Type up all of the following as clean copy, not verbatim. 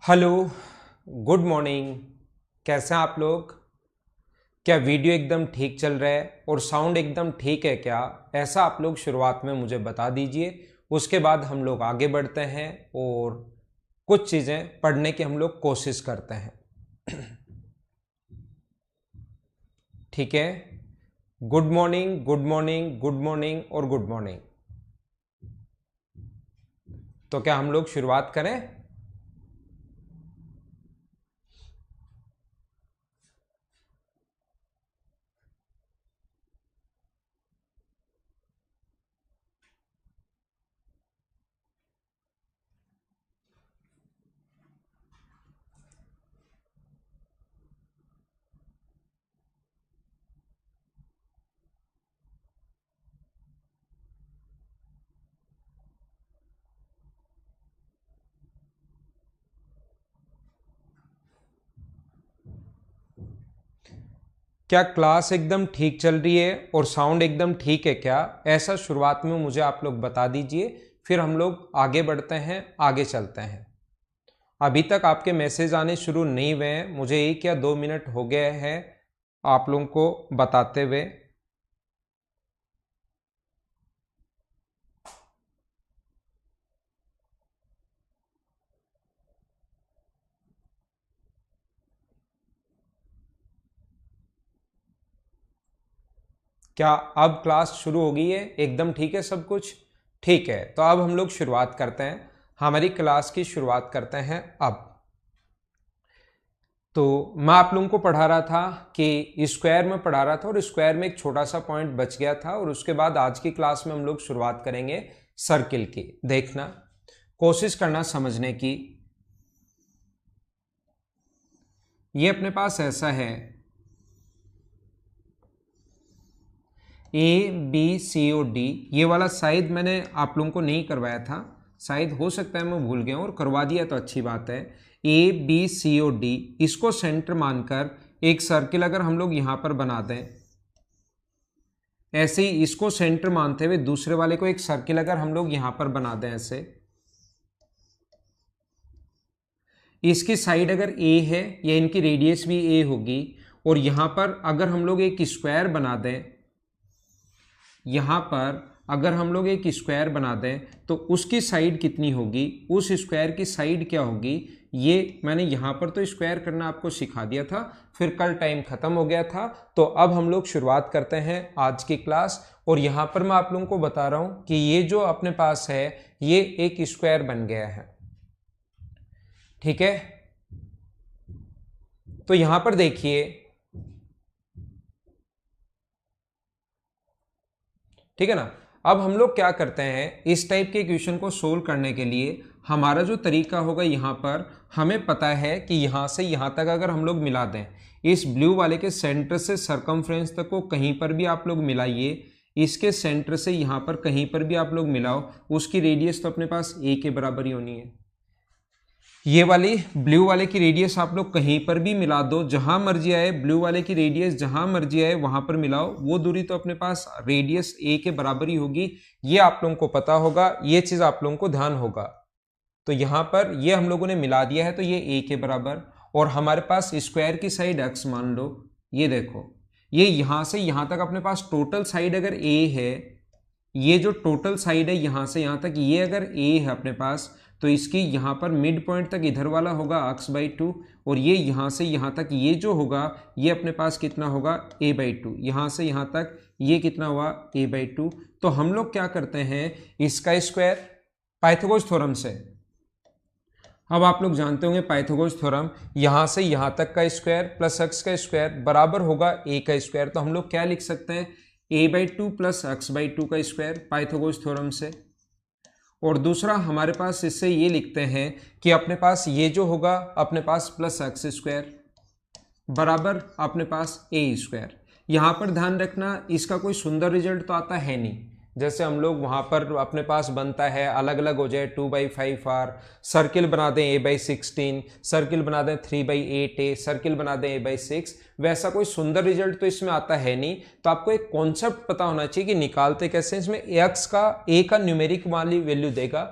Hello, good morning. कैसे हैं आप लोग? क्या वीडियो एकदम ठीक चल रहा है और साउंड एकदम ठीक है क्या? ऐसा आप लोग शुरुआत में मुझे बता दीजिए। उसके बाद हम लोग आगे बढ़ते हैं और कुछ चीज़ें पढ़ने की हम लोग कोशिश करते हैं। ठीक है। Good morning, good morning, good morning और गुड मॉर्निंग। तो क्या हम लोग शुरुआत करें? क्या क्लास एकदम ठीक चल रही है और साउंड एकदम ठीक है क्या? ऐसा शुरुआत में मुझे आप लोग बता दीजिए, फिर हम लोग आगे बढ़ते हैं, आगे चलते हैं। अभी तक आपके मैसेज आने शुरू नहीं हुए हैं, मुझे 1 या 2 मिनट हो गए हैं आप लोगों को बताते हुए। क्या अब क्लास शुरू हो गई है? एकदम ठीक है सब कुछ? ठीक है, तो अब हम लोग शुरुआत करते हैं, हमारी क्लास की शुरुआत करते हैं अब। तो मैं आप लोगों को पढ़ा रहा था कि स्क्वायर में पढ़ा रहा था और स्क्वायर में एक छोटा सा पॉइंट बच गया था, और उसके बाद आज की क्लास में हम लोग शुरुआत करेंगे सर्किल की। देखना, कोशिश करना समझने की। ये अपने पास ऐसा है, A B C O D. ये वाला शायद मैंने आप लोगों को नहीं करवाया था, शायद हो सकता है मैं भूल गया हूँ, और करवा दिया तो अच्छी बात है। A B C O D, इसको सेंटर मानकर एक सर्किल अगर हम लोग यहाँ पर बना दें, ऐसे ही इसको सेंटर मानते हुए दूसरे वाले को एक सर्किल अगर हम लोग यहाँ पर बना दें ऐसे, इसकी साइड अगर ए है या इनकी रेडियस भी ए होगी, और यहाँ पर अगर हम लोग एक स्क्वायर बना दें, यहाँ पर अगर हम लोग एक स्क्वायर बना दें तो उसकी साइड कितनी होगी, उस स्क्वायर की साइड क्या होगी, ये मैंने यहाँ पर तो स्क्वायर करना आपको सिखा दिया था, फिर कल टाइम खत्म हो गया था। तो अब हम लोग शुरुआत करते हैं आज की क्लास, और यहाँ पर मैं आप लोगों को बता रहा हूँ कि ये जो अपने पास है ये एक स्क्वायर बन गया है। ठीक है, तो यहाँ पर देखिए, ठीक है ना। अब हम लोग क्या करते हैं, इस टाइप के इक्वेशन को सोल्व करने के लिए हमारा जो तरीका होगा, यहाँ पर हमें पता है कि यहाँ से यहाँ तक अगर हम लोग मिला दें, इस ब्लू वाले के सेंटर से सरकमफ्रेंस तक को कहीं पर भी आप लोग मिलाइए, इसके सेंटर से यहाँ पर कहीं पर भी आप लोग मिलाओ, उसकी रेडियस तो अपने पास ए के बराबर ही होनी है। ये वाली ब्लू वाले की रेडियस आप लोग कहीं पर भी मिला दो, जहां मर्जी आए, ब्लू वाले की रेडियस जहां मर्जी आए वहां पर मिलाओ, वो दूरी तो अपने पास रेडियस ए के बराबर ही होगी। ये आप लोगों को पता होगा, ये चीज आप लोगों को ध्यान होगा। तो यहां पर ये हम लोगों ने मिला दिया है, तो ये ए के बराबर, और हमारे पास स्क्वायर की साइड एक्स मान लो। ये देखो, ये यहां से यहां तक अपने पास टोटल साइड अगर ए है, ये जो टोटल साइड है यहां से यहां तक, ये अगर ए है अपने पास, तो इसकी यहाँ पर मिड पॉइंट तक इधर वाला होगा x/2, और ये यहाँ से यहाँ तक ये जो होगा ये अपने पास कितना होगा a/2, यहाँ से यहाँ तक ये कितना हुआ a/2। तो हम लोग क्या करते हैं, इसका स्क्वायर पाइथागोरस थ्योरम से, अब आप लोग जानते होंगे पाइथागोरस थ्योरम, यहाँ से यहाँ तक का स्क्वायर प्लस x का स्क्वायर बराबर होगा a का स्क्वायर। तो हम लोग क्या लिख सकते हैं, a/2 प्लस x/2 का स्क्वायर पाइथागोरस थ्योरम से। और दूसरा हमारे पास इससे ये लिखते हैं कि अपने पास ये जो होगा अपने पास प्लस एक्स स्क्वायर बराबर अपने पास ए स्क्वायर। यहाँ पर ध्यान रखना, इसका कोई सुंदर रिजल्ट तो आता है नहीं, जैसे हम लोग वहाँ पर अपने पास बनता है अलग अलग हो जाए 2/5 आर, सर्किल बना दें a/16, सर्किल बना दें 3/8a, सर्किल बना दें a/6, वैसा कोई सुंदर रिजल्ट तो इसमें आता है नहीं। तो आपको एक कॉन्सेप्ट पता होना चाहिए कि निकालते कैसे। इसमें एक्स का ए का न्यूमेरिक वाली वैल्यू देगा,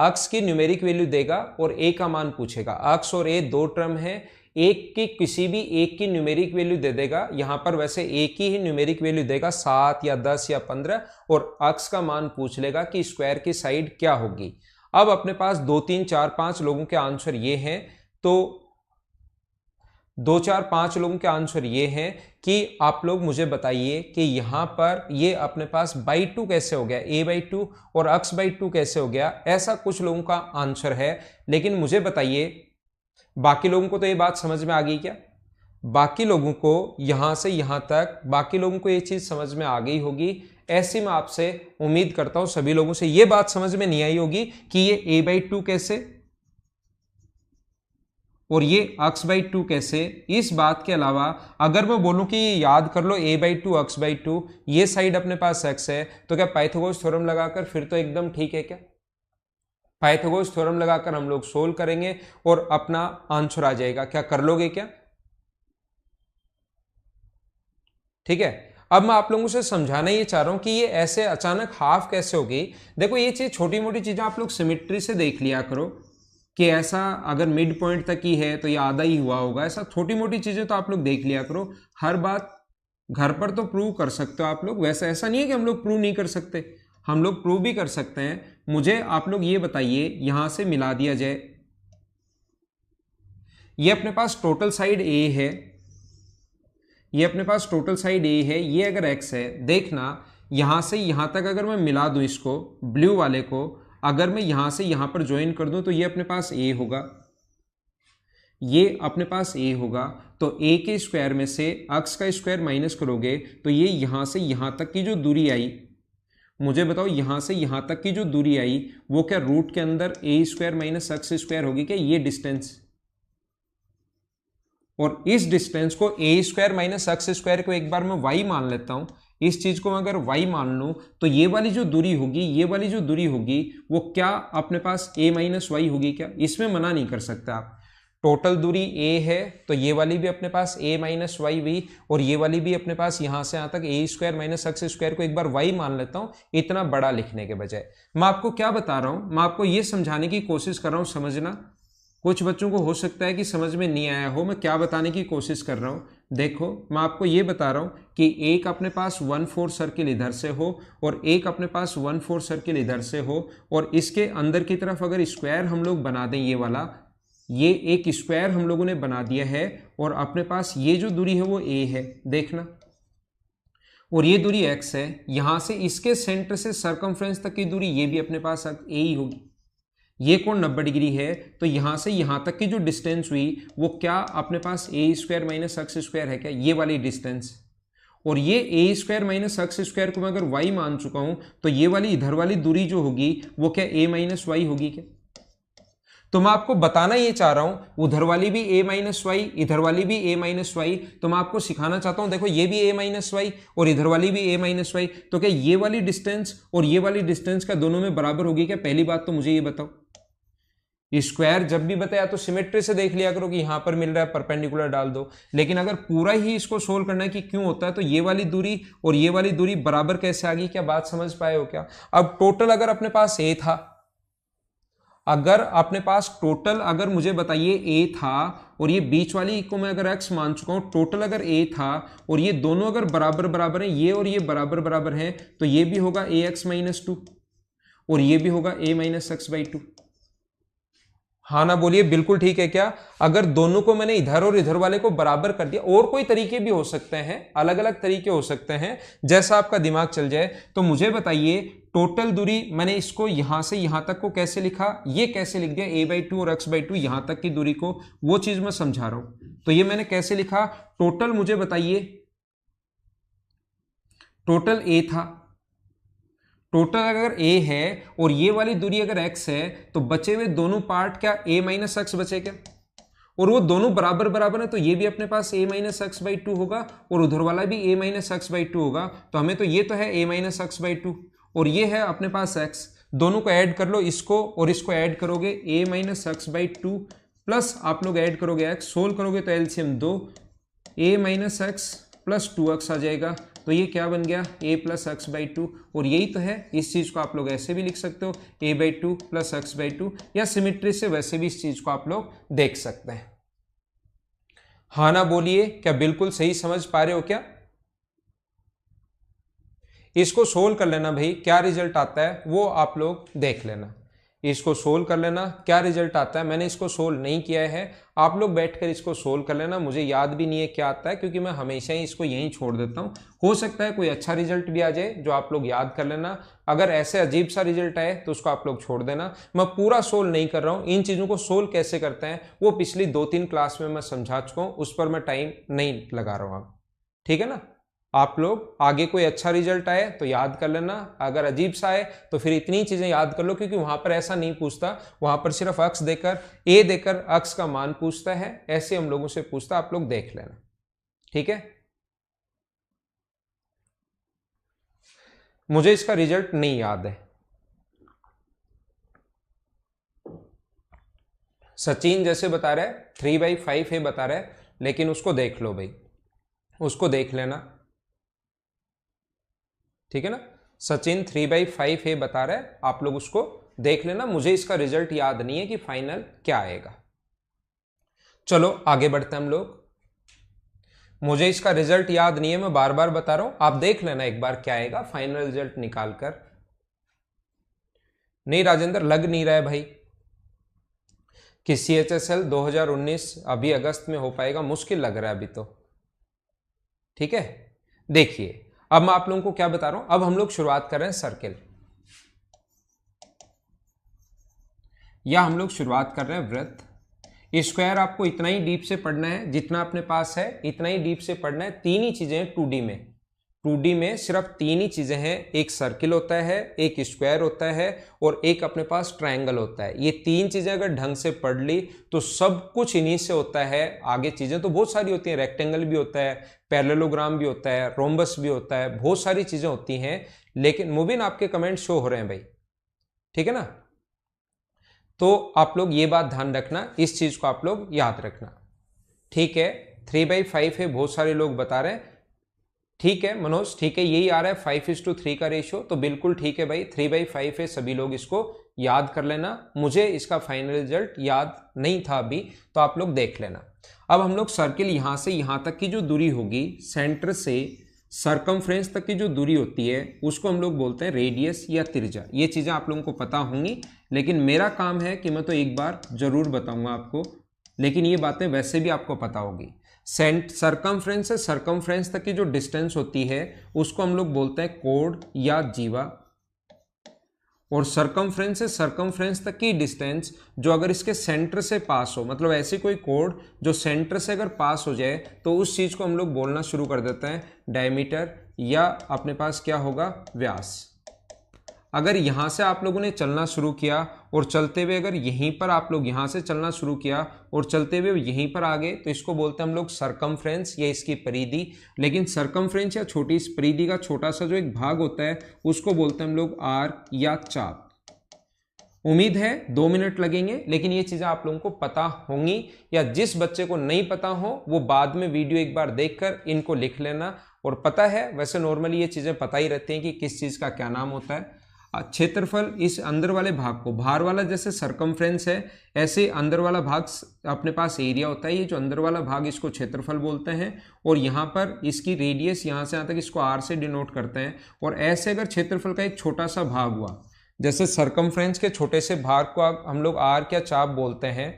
अक्स की न्यूमेरिक वैल्यू देगा और ए का मान पूछेगा। अक्स और ए दो टर्म है, एक की किसी भी एक की न्यूमेरिक वैल्यू दे देगा। यहां पर वैसे एक ही न्यूमेरिक वैल्यू देगा 7 या 10 या 15, और अक्स का मान पूछ लेगा कि स्क्वायर की साइड क्या होगी। अब अपने पास 2 3 4 5 लोगों के आंसर ये हैं, तो 2 4 5 लोगों के आंसर ये हैं कि आप लोग मुझे बताइए कि यहां पर ये अपने पास बाई 2 कैसे हो गया, a बाई 2 और x बाई 2 कैसे हो गया। ऐसा कुछ लोगों का आंसर है, लेकिन मुझे बताइए बाकी लोगों को तो ये बात समझ में आ गई क्या? बाकी लोगों को यहां से यहां तक बाकी लोगों को ये चीज समझ में आ गई होगी। ऐसी मैं आपसे उम्मीद करता हूं सभी लोगों से ये बात समझ में नहीं आई होगी कि ये a बाई 2 कैसे और ये x बाई 2 कैसे। इस बात के अलावा अगर मैं बोलूं कि याद कर लो a बाई 2 x बाई 2, ये साइड अपने पास x है, तो क्या पाइथागोरस थ्योरम लगाकर फिर तो एकदम ठीक है क्या? पाइथागोरस थ्योरम लगाकर हम लोग सोल्व करेंगे और अपना आंसर आ जाएगा। क्या कर लोगे क्या? ठीक है। अब मैं आप लोगों से समझाना ये चाह रहा हूं कि ये ऐसे अचानक हाफ कैसे हो गई। देखो ये चीज छोटी मोटी चीजें आप लोग सिमेट्री से देख लिया करो कि ऐसा अगर मिड पॉइंट तक ही है तो ये आधा ही हुआ होगा। ऐसा छोटी मोटी चीजें तो आप लोग देख लिया करो। हर बात घर पर तो प्रूव कर सकते हो आप लोग, वैसे ऐसा नहीं है कि हम लोग प्रूव नहीं कर सकते, हम लोग प्रूव भी कर सकते हैं। मुझे आप लोग ये बताइए, यहां से मिला दिया जाए, ये अपने पास टोटल साइड ए है, ये अपने पास टोटल साइड ए है, ये अगर एक्स है, देखना यहां से यहां तक अगर मैं मिला दूं इसको, ब्लू वाले को अगर मैं यहां से यहां पर ज्वाइन कर दूं तो ये अपने पास ए होगा, ये अपने पास ए होगा। तो ए के स्क्वायर में से एक्स का स्क्वायर माइनस करोगे तो ये यहां से यहां तक की जो दूरी आई, मुझे बताओ यहां से यहां तक की जो दूरी आई वो क्या रूट के अंदर ए स्क्वायर माइनस एक्स स्क्वायर होगी क्या? ये डिस्टेंस, और इस डिस्टेंस को ए स्क्वायर माइनस एक्स स्क्वायर को एक बार मैं वाई मान लेता हूं। इस चीज को मैं अगर वाई मान लूं तो ये वाली जो दूरी होगी, ये वाली जो दूरी होगी वो क्या अपने पास ए माइनस वाई होगी क्या? इसमें मना नहीं कर सकते आप। टोटल दूरी ए है तो ये वाली भी अपने पास ए माइनस वाई हुई, और ये वाली भी अपने पास यहां से यहां तक ए स्क्वायर माइनस एक्स स्क्वायर को एक बार वाई मान लेता हूं, इतना बड़ा लिखने के बजाय। मैं आपको क्या बता रहा हूं, मैं आपको ये समझाने की कोशिश कर रहा हूं, समझना। कुछ बच्चों को हो सकता है कि समझ में नहीं आया हो, मैं क्या बताने की कोशिश कर रहा हूं। देखो मैं आपको ये बता रहा हूं कि एक अपने पास 1/4 सर्किल इधर से हो और एक अपने पास 1/4 सर्किल इधर से हो, और इसके अंदर की तरफ अगर स्क्वायर हम लोग बना दें, ये वाला, ये एक स्क्वायर हम लोगों ने बना दिया है, और अपने पास ये जो दूरी है वो ए है, देखना, और ये दूरी एक्स है। यहां से इसके सेंटर से सर्कमफ्रेंस तक की दूरी ये भी अपने पास ए ही होगी। ये कोण 90 डिग्री है, तो यहां से यहां तक की जो डिस्टेंस हुई वो क्या अपने पास ए स्क्वायर माइनस एक्स स्क्वायर है क्या? ये वाली डिस्टेंस, और ये ए स्क्वायर माइनस एक्स स्क्वायर को मैं अगर वाई मान चुका हूं तो ये वाली इधर वाली दूरी जो होगी वो क्या ए माइनस वाई होगी क्या? तो मैं आपको बताना ये चाह रहा हूं उधर वाली भी ए माइनस वाई, इधर वाली भी ए माइनस वाई, तो मैं आपको सिखाना चाहता हूं, देखो ये भी ए माइनस वाई और इधर वाली भी ए माइनस वाई, तो क्या ये वाली डिस्टेंस और ये वाली डिस्टेंस का दोनों में बराबर होगी क्या? पहली बात तो मुझे ये बताओ। स्क्वायर जब भी बताया तो सिमेट्री से देख लिया करो कि यहां पर मिल रहा है, परपेंडिकुलर डाल दो। लेकिन अगर पूरा ही इसको सोल्व करना है कि क्यों होता है, तो ये वाली दूरी और ये वाली दूरी बराबर कैसे आ गई? क्या बात समझ पाए हो क्या? अब टोटल अगर अपने पास ए था, अगर अपने पास टोटल अगर मुझे बताइए ए था, और ये बीच वाली को मैं अगर एक्स मान चुका हूं, टोटल अगर ए था और ये दोनों अगर बराबर बराबर हैं, ये और ये बराबर बराबर हैं, तो ये भी होगा ए एक्स माइनस 2 और ये भी होगा ए माइनस एक्स बाई 2। हाँ ना बोलिए, बिल्कुल ठीक है क्या? अगर दोनों को मैंने इधर और इधर वाले को बराबर कर दिया, और कोई तरीके भी हो सकते हैं, अलग अलग तरीके हो सकते हैं, जैसा आपका दिमाग चल जाए। तो मुझे बताइए टोटल दूरी मैंने इसको यहां से यहां तक को कैसे लिखा, ये कैसे लिख दिया ए बाई 2 और एक्स बाई 2 यहां तक की दूरी को, वो चीज मैं समझा रहा हूं। तो ये मैंने कैसे लिखा, टोटल मुझे बताइए, टोटल ए था, टोटल अगर a है और ये वाली दूरी अगर x है, तो बचे हुए दोनों पार्ट क्या a माइनस एक्स बचे क्या? और वो दोनों बराबर बराबर है, तो ये भी अपने पास a माइनस एक्स बाई 2 होगा और उधर वाला भी a माइनस एक्स बाई 2 होगा। तो हमें तो ये तो है a माइनस एक्स बाई 2 और ये है अपने पास x, दोनों को ऐड कर लो, इसको और इसको ऐड करोगे a minus x by 2 plus आप लोग ऐड करोगे x, सोल्व करोगे तो LCM 2, a minus x plus 2x आ जाएगा। तो तो ये क्या बन गया, a plus x by two. और यही तो है, इस चीज़ को आप लोग ऐसे भी लिख सकते हो, a by two plus x by two, या सिमिट्री से वैसे भी इस चीज़ को आप लोग देख सकते हैं। हाँ ना बोलिए, क्या बिल्कुल सही समझ पा रहे हो क्या? इसको सोल्व कर लेना भाई, क्या रिजल्ट आता है वो आप लोग देख लेना। इसको सोल्व कर लेना, क्या रिजल्ट आता है। मैंने इसको सोल्व नहीं किया है, आप लोग बैठकर इसको सोल्व कर लेना। मुझे याद भी नहीं है क्या आता है, क्योंकि मैं हमेशा ही इसको यहीं छोड़ देता हूँ। हो सकता है कोई अच्छा रिजल्ट भी आ जाए जो आप लोग याद कर लेना। अगर ऐसे अजीब सा रिजल्ट आए तो उसको आप लोग छोड़ देना। मैं पूरा सोल्व नहीं कर रहा हूँ, इन चीज़ों को सोल्व कैसे करते हैं वो पिछली 2-3 क्लास में मैं समझा चुका हूँ, उस पर मैं टाइम नहीं लगा रहा हूँ। ठीक है ना? आप लोग आगे कोई अच्छा रिजल्ट आए तो याद कर लेना, अगर अजीब सा आए तो फिर इतनी चीजें याद कर लो, क्योंकि वहां पर ऐसा नहीं पूछता, वहां पर सिर्फ अक्स देकर, ए देकर अक्स का मान पूछता है। ऐसे हम लोगों से पूछता, आप लोग देख लेना। ठीक है, मुझे इसका रिजल्ट नहीं याद है। सचिन जैसे बता रहा है 3/5 है बता रहा है, लेकिन उसको देख लो भाई, उसको देख लेना। ठीक है ना, सचिन 3/5 है बता रहा है, आप लोग उसको देख लेना। मुझे इसका रिजल्ट याद नहीं है कि फाइनल क्या आएगा। चलो आगे बढ़ते हैं हम लोग। मुझे इसका रिजल्ट याद नहीं है, मैं बार बार बता रहा हूं, आप देख लेना एक बार क्या आएगा फाइनल रिजल्ट निकाल कर। नहीं राजेंद्र, लग नहीं रहा है भाई कि CHSL 2019 अभी अगस्त में हो पाएगा, मुश्किल लग रहा है अभी तो। ठीक है, देखिए अब मैं आप लोगों को क्या बता रहा हूं। अब हम लोग शुरुआत कर रहे हैं सर्किल, या हम लोग शुरुआत कर रहे हैं वृत्त। स्क्वायर आपको इतना ही डीप से पढ़ना है, जितना अपने पास है इतना ही डीप से पढ़ना है। तीन ही चीजें हैं 2D में, 2D में सिर्फ तीन ही चीजें हैं, एक सर्किल होता है, एक स्क्वायर होता है, और एक अपने पास ट्रायंगल होता है। ये तीन चीजें अगर ढंग से पढ़ ली तो सब कुछ इन्हीं से होता है। आगे चीजें तो बहुत सारी होती हैं, रेक्टेंगल भी होता है, पैरेललोग्राम भी होता है, रोम्बस भी होता है, बहुत सारी चीजें होती हैं। लेकिन मुबिन आपके कमेंट शो हो रहे हैं भाई, ठीक है ना? तो आप लोग ये बात ध्यान रखना, इस चीज को आप लोग याद रखना। ठीक है, 3/5 है, बहुत सारे लोग बता रहे हैं। ठीक है मनोज, ठीक है, यही आ रहा है 5:3 का रेशियो, तो बिल्कुल ठीक है भाई, 3/5 है, सभी लोग इसको याद कर लेना। मुझे इसका फाइनल रिजल्ट याद नहीं था अभी, तो आप लोग देख लेना। अब हम लोग सर्किल यहां से यहां तक की जो दूरी होगी, सेंटर से सरकमफ्रेंस तक की जो दूरी होती है, उसको हम लोग बोलते हैं रेडियस या त्रिज्या। ये चीजें आप लोगों को पता होंगी, लेकिन मेरा काम है कि मैं तो एक बार जरूर बताऊंगा आपको, लेकिन ये बातें वैसे भी आपको पता होगी। सरकमफ्रेंस से सरकमफ्रेंस तक की जो डिस्टेंस होती है उसको हम लोग बोलते हैं कोण या जीवा, और सरकमफ्रेंस से सरकमफ्रेंस तक की डिस्टेंस जो अगर इसके सेंटर से पास हो, मतलब ऐसे कोई कोण जो सेंटर से अगर पास हो जाए, तो उस चीज को हम लोग बोलना शुरू कर देते हैं डायमीटर, या अपने पास क्या होगा, व्यास। अगर यहां से आप लोगों ने चलना शुरू किया और चलते हुए अगर यहीं पर आप लोग यहां से चलना शुरू किया और चलते हुए यहीं पर आ गए, तो इसको बोलते हैं हम लोग सरकमफ्रेंस या इसकी परिधि। लेकिन सरकमफ्रेंस या छोटी इस परिधि का छोटा सा जो एक भाग होता है उसको बोलते हैं हम लोग आर्क या चाप। उम्मीद है 2 मिनट लगेंगे, लेकिन ये चीजें आप लोगों को पता होंगी, या जिस बच्चे को नहीं पता हो वो बाद में वीडियो एक बार देखकर इनको लिख लेना। और पता है वैसे नॉर्मली ये चीजें पता ही रहती हैं कि किस चीज का क्या नाम होता है। क्षेत्रफल, इस अंदर वाले भाग को, बाहर वाला जैसे सरकमफ्रेंस है, ऐसे अंदर वाला भाग अपने पास एरिया होता है। ये जो अंदर वाला भाग इसको क्षेत्रफल बोलते हैं, और यहाँ पर इसकी रेडियस यहाँ से यहाँ तक इसको आर से डिनोट करते हैं। और ऐसे अगर क्षेत्रफल का एक छोटा सा भाग हुआ, जैसे सरकमफ्रेंस के छोटे से भाग को हम लोग आर या चाप बोलते हैं,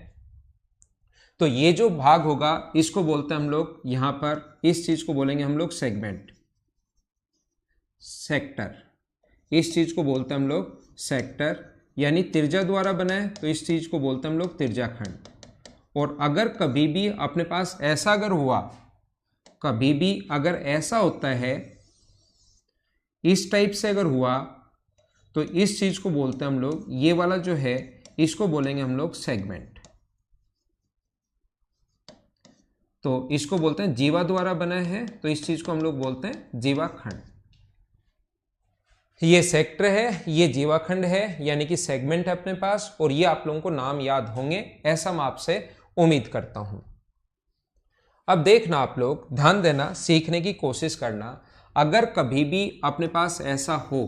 तो ये जो भाग होगा इसको बोलते हैं हम लोग, यहाँ पर इस चीज को बोलेंगे हम लोग सेगमेंट, सेक्टर। इस चीज को बोलते हैं हम लोग सेक्टर, यानी त्रिज्या द्वारा बना है तो इस चीज को बोलते हैं हम लोग त्रिज्याखंड। और अगर कभी भी अपने पास ऐसा अगर हुआ, कभी भी अगर ऐसा होता है, इस टाइप से अगर हुआ, तो इस चीज को बोलते हैं हम लोग, ये वाला जो है इसको बोलेंगे हम लोग सेगमेंट। तो इसको बोलते हैं जीवा द्वारा बना है, तो इस चीज को हम लोग बोलते हैं जीवाखंड। ये सेक्टर है, ये जीवाखंड है, यानी कि सेगमेंट है अपने पास, और ये आप लोगों को नाम याद होंगे, ऐसा मैं आपसे उम्मीद करता हूं। अब देखना, आप लोग ध्यान देना, सीखने की कोशिश करना। अगर कभी भी अपने पास ऐसा हो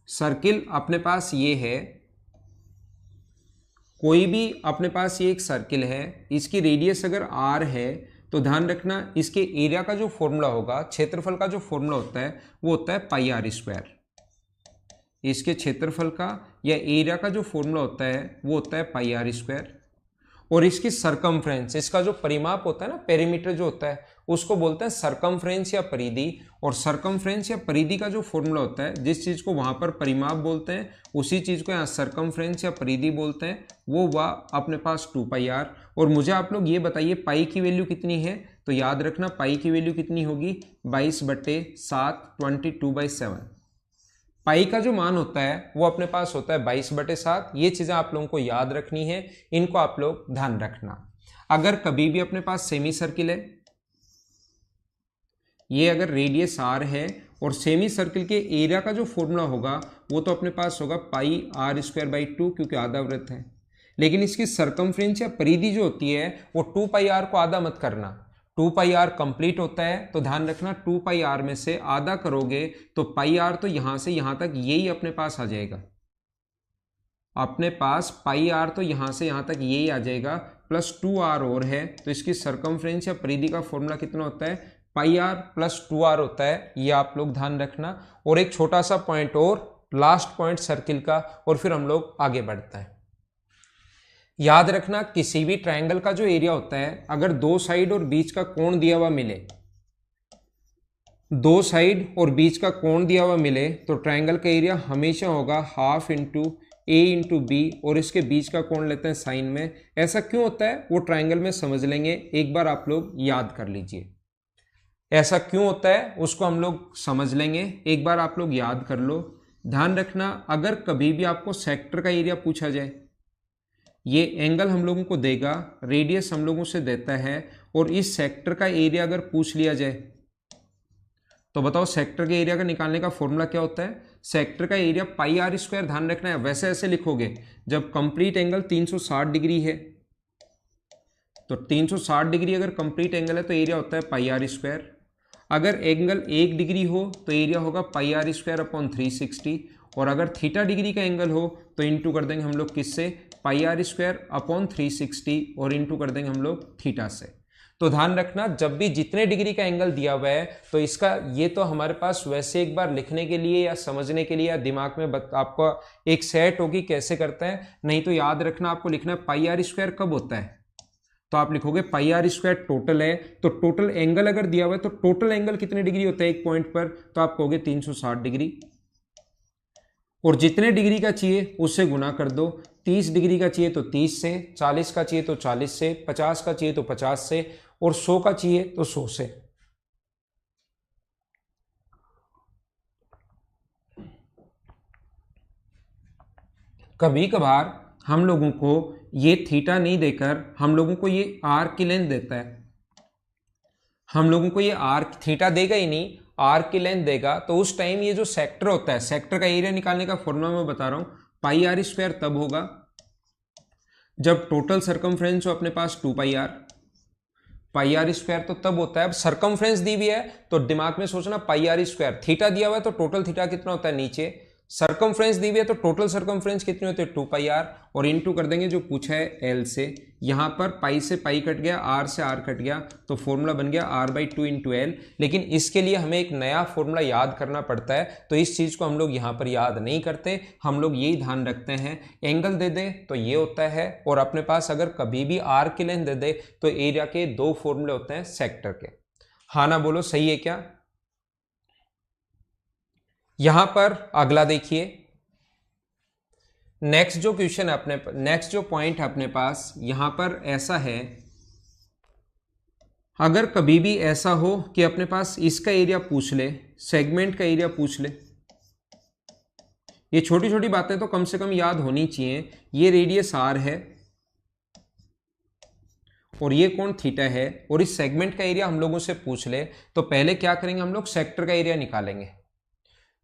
सर्किल अपने पास ये है, कोई भी अपने पास ये एक सर्किल है, इसकी रेडियस अगर r है तो ध्यान रखना इसके एरिया का जो फॉर्मूला होगा, क्षेत्रफल का जो फॉर्मूला होता है वो होता है पाई आर स्क्वायर। इसके क्षेत्रफल का या एरिया का जो फॉर्मूला होता है वो होता है पाई आर स्क्वायर। और इसकी सरकमफ्रेंस, इसका जो परिमाप होता है ना, पेरीमीटर जो होता है, उसको बोलते हैं सरकमफ्रेंस या परिधि। और सरकमफ्रेंस या परिधि का जो फॉर्मूला होता है, जिस चीज को वहां पर परिमाप बोलते हैं उसी चीज को यहाँ सरकमफ्रेंस या परिधि बोलते हैं, वो हुआ अपने पास 2 पाई आर। और मुझे आप लोग ये बताइए पाई की वैल्यू कितनी है, तो याद रखना पाई की वैल्यू कितनी होगी, 22/7, 22/7। पाई का जो मान होता है वो अपने पास होता है 22/7। ये चीजें आप लोगों को याद रखनी है, इनको आप लोग ध्यान रखना। अगर कभी भी अपने पास सेमी सर्किल है, ये अगर रेडियस आर है और सेमी सर्किल के एरिया का जो फॉर्मूला होगा वो तो अपने पास होगा पाई आर स्क्वायर बाई 2, क्योंकि आधा वृत्त है। लेकिन इसकी सरकमफ्रेंस या परिधि जो होती है वो 2 पाई आर को आधा मत करना, 2 पाई आर कंप्लीट होता है, तो ध्यान रखना 2 पाई आर में से आधा करोगे तो पाई आर तो यहां से यहां तक यही अपने पास आ जाएगा। अपने पास पाई आर तो यहां से यहां तक यही आ जाएगा, प्लस 2 आर और है, तो इसकी सरकमफ्रेंस या परिधि का फॉर्मूला कितना होता है, पाई आर प्लस 2 आर होता है। ये आप लोग ध्यान रखना। और एक छोटा सा पॉइंट और, लास्ट पॉइंट सर्किल का, और फिर हम लोग आगे बढ़ते हैं। याद रखना किसी भी ट्रायंगल का जो एरिया होता है, अगर दो साइड और बीच का कोण दिया हुआ मिले, दो साइड और बीच का कोण दिया हुआ मिले, तो ट्रायंगल का एरिया हमेशा होगा हाफ इंटू ए इंटू बी, और इसके बीच का कोण लेते हैं साइन में। ऐसा क्यों होता है वो ट्रायंगल में समझ लेंगे, एक बार आप लोग याद कर लीजिए। ऐसा क्यों होता है उसको हम लोग समझ लेंगे, एक बार आप लोग याद कर लो। ध्यान रखना अगर कभी भी आपको सेक्टर का एरिया पूछा जाए, ये एंगल हम लोगों को देगा, रेडियस हम लोगों से देता है, और इस सेक्टर का एरिया अगर पूछ लिया जाए तो बताओ सेक्टर के एरिया का निकालने का फॉर्मूला क्या होता है, सेक्टर का एरिया पाई आर स्क्वायर। ध्यान रखना है वैसे ऐसे लिखोगे, जब कंप्लीट एंगल 360 डिग्री है तो 360 डिग्री अगर कंप्लीट एंगल है तो एरिया होता है पाई आर स्क्वायर। अगर एंगल 1 डिग्री हो तो एरिया होगा पाई आर स्क्वायर अपॉन 360, और अगर थीटा डिग्री का एंगल हो तो इंटू कर देंगे हम लोग किससे, पाई आर स्क्वायर अपॉन 360, और इंटू कर देंगे हम लोग थीटा से। तो ध्यान रखना जब भी जितने डिग्री का एंगल दिया हुआ है तो इसका ये तो हमारे पास वैसे एक बार लिखने के लिए या समझने के लिए या दिमाग में आपको एक सेट होगी कैसे करते हैं, नहीं तो याद रखना आपको लिखना है पाई आर स्क्वायर कब होता है, तो आप लिखोगे पाई आर स्क्वायर टोटल है, तो टोटल एंगल अगर दिया हुआ है तो टोटल एंगल कितने डिग्री होता है एक पॉइंट पर, तो आप कहोगे 360 डिग्री, और जितने डिग्री का चाहिए उससे गुना कर दो। 30 डिग्री का चाहिए तो 30 से, 40 का चाहिए तो 40 से, 50 का चाहिए तो 50 से, और 100 का चाहिए तो 100 से। कभी कभार हम लोगों को ये थीटा नहीं देकर हम लोगों को ये आर की लेंथ देता है, हम लोगों को ये आर थीटा देगा ही नहीं, आर की लेंथ देगा, तो उस टाइम ये जो सेक्टर होता है, सेक्टर का एरिया निकालने का फॉर्मूला मैं बता रहा हूं, पाई आर स्क्वायर तब होगा जब टोटल सरकमफ्रेंस हो अपने पास 2 पाई आर। पाई आर स्क्वायर तो तब होता है, अब सरकमफ्रेंस दी हुई है तो दिमाग में सोचना पाई आर स्क्वायर, थीटा दिया हुआ है तो टोटल थीटा कितना होता है नीचे, सरकमफ्रेंस दी हुई है तो टोटल सरकमफ्रेंस कितनी होती है 2 पाई आर, और इनटू कर देंगे जो पूछा है एल से। यहां पर पाई से पाई कट गया, आर से आर कट गया, तो फॉर्मूला बन गया आर बाई 2 इंटू एल। लेकिन इसके लिए हमें एक नया फॉर्मूला याद करना पड़ता है, तो इस चीज को हम लोग यहां पर याद नहीं करते, हम लोग यही ध्यान रखते हैं एंगल दे दे तो ये होता है, और अपने पास अगर कभी भी आर की लेंथ दे दे तो एरिया के 2 फॉर्मूले होते हैं सेक्टर के। हाँ ना बोलो, सही है क्या? यहां पर अगला देखिए, नेक्स्ट जो क्वेश्चन है अपने, नेक्स्ट जो पॉइंट है अपने पास यहां पर ऐसा है, अगर कभी भी ऐसा हो कि अपने पास इसका एरिया पूछ ले, सेगमेंट का एरिया पूछ ले, ये छोटी छोटी बातें तो कम से कम याद होनी चाहिए। ये रेडियस आर है और ये कोण थीटा है, और इस सेगमेंट का एरिया हम लोगों से पूछ ले, तो पहले क्या करेंगे हम लोग, सेक्टर का एरिया निकालेंगे।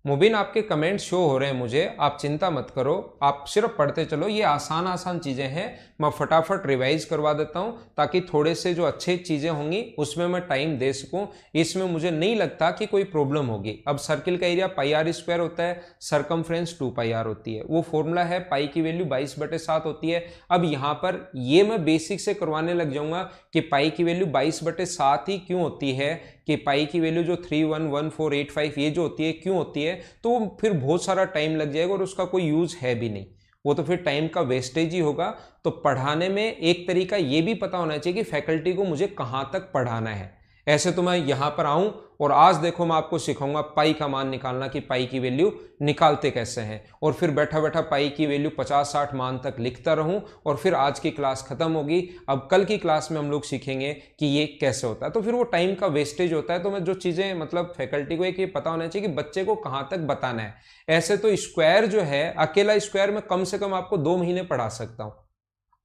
मुबीन, आपके कमेंट शो हो रहे हैं मुझे, आप चिंता मत करो, आप सिर्फ पढ़ते चलो। ये आसान आसान चीज़ें हैं, मैं फटाफट रिवाइज करवा देता हूँ ताकि थोड़े से जो अच्छी चीज़ें होंगी उसमें मैं टाइम दे सकूँ। इसमें मुझे नहीं लगता कि कोई प्रॉब्लम होगी। अब सर्किल का एरिया पाई आर स्क्वायर होता है, सरकमफ्रेंस 2 पाई आर होती है। वो फॉर्मूला है, पाई की वैल्यू 22/7 होती है। अब यहाँ पर ये मैं बेसिक से करवाने लग जाऊँगा कि पाई की वैल्यू 22/7 ही क्यों होती है, कि पाई की वैल्यू जो 311485 ये जो होती है क्यों होती है, तो फिर बहुत सारा टाइम लग जाएगा और उसका कोई यूज है भी नहीं, वो तो फिर टाइम का वेस्टेज ही होगा। तो पढ़ाने में एक तरीका ये भी पता होना चाहिए कि फैकल्टी को मुझे कहाँ तक पढ़ाना है। ऐसे तो मैं यहां पर आऊं और आज देखो मैं आपको सिखाऊंगा पाई का मान निकालना, कि पाई की वैल्यू निकालते कैसे हैं, और फिर बैठा बैठा पाई की वैल्यू 50-60 मान तक लिखता रहूं, और फिर आज की क्लास खत्म होगी। अब कल की क्लास में हम लोग सीखेंगे कि ये कैसे होता है। तो फिर वो टाइम का वेस्टेज होता है। तो मैं जो चीजें मतलब फैकल्टी को एक ये पता होना चाहिए कि बच्चे को कहां तक बताना है। ऐसे तो स्क्वायर जो है, अकेला स्क्वायर में कम से कम आपको 2 महीने पढ़ा सकता हूं।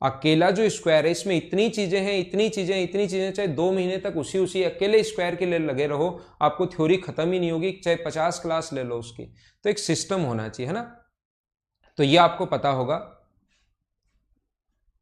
अकेला जो स्क्वायर है इसमें इतनी चीजें हैं, इतनी चीजें, चाहे 2 महीने तक उसी अकेले स्क्वायर के लिए लगे रहो, आपको थ्योरी खत्म ही नहीं होगी, चाहे 50 क्लास ले लो उसकी। तो एक सिस्टम होना चाहिए, है ना। तो ये आपको पता होगा,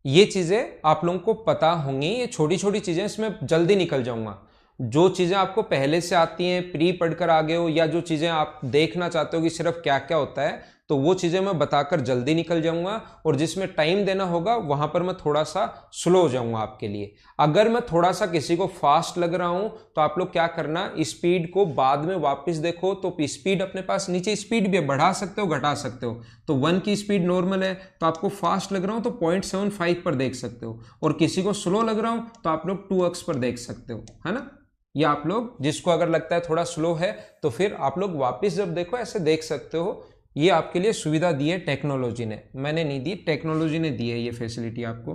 ये चीजें आप लोगों को पता होंगी। ये छोटी छोटी चीजें, इसमें जल्दी निकल जाऊंगा। जो चीजें आपको पहले से आती हैं, प्री पढ़कर आ गए हो, या जो चीजें आप देखना चाहते हो कि सिर्फ क्या क्या होता है, तो वो चीजें मैं बताकर जल्दी निकल जाऊंगा। और जिसमें टाइम देना होगा वहां पर मैं थोड़ा सा स्लो हो जाऊंगा आपके लिए। अगर मैं थोड़ा सा किसी को फास्ट लग रहा हूं तो आप लोग क्या करना, स्पीड को बाद में वापस देखो। तो स्पीड अपने पास नीचे स्पीड भी बढ़ा सकते हो, घटा सकते हो। तो 1 की स्पीड नॉर्मल है, तो आपको फास्ट लग रहा हूं तो 0.75 पर देख सकते हो, और किसी को स्लो लग रहा हूं तो आप लोग 2x पर देख सकते हो, है ना। ये आप लोग जिसको अगर लगता है थोड़ा स्लो है तो फिर आप लोग वापस जब देखो ऐसे देख सकते हो। ये आपके लिए सुविधा दी है टेक्नोलॉजी ने, मैंने नहीं दी, टेक्नोलॉजी ने दी है ये फैसिलिटी आपको।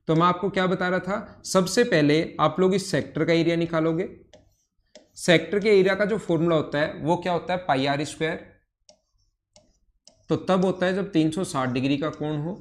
तो मैं आपको क्या बता रहा था, सबसे पहले आप लोग इस सेक्टर का एरिया निकालोगे। सेक्टर के एरिया का जो फॉर्मूला होता है वो क्या होता है, पाई आर स्क्वायर। तो तब होता है जब 360 डिग्री का कोण हो,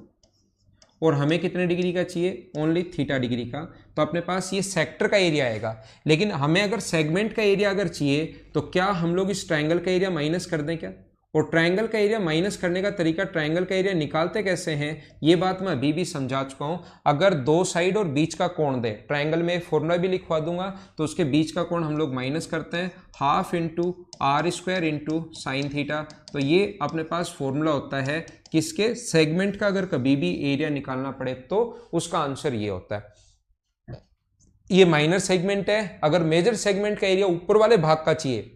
और हमें कितने डिग्री का चाहिए, ओनली थीटा डिग्री का। तो अपने पास ये सेक्टर का एरिया आएगा। लेकिन हमें अगर सेगमेंट का एरिया अगर चाहिए तो क्या हम लोग इस ट्रायंगल का एरिया माइनस कर दें क्या। और ट्रायंगल का एरिया माइनस करने का तरीका, ट्रायंगल का एरिया निकालते कैसे हैं, ये बात मैं अभी भी समझा चुका हूं। अगर दो साइड और बीच का कोण दे, ट्रायंगल में फॉर्मूला भी लिखवा दूंगा, तो उसके बीच का कोण हम लोग माइनस करते हैं, half into r square into sine theta. तो ये अपने पास फॉर्मूला होता है किसके, सेगमेंट का। अगर कभी भी एरिया निकालना पड़े तो उसका आंसर ये होता है। ये माइनर सेगमेंट है। अगर मेजर सेगमेंट का एरिया ऊपर वाले भाग का चाहिए,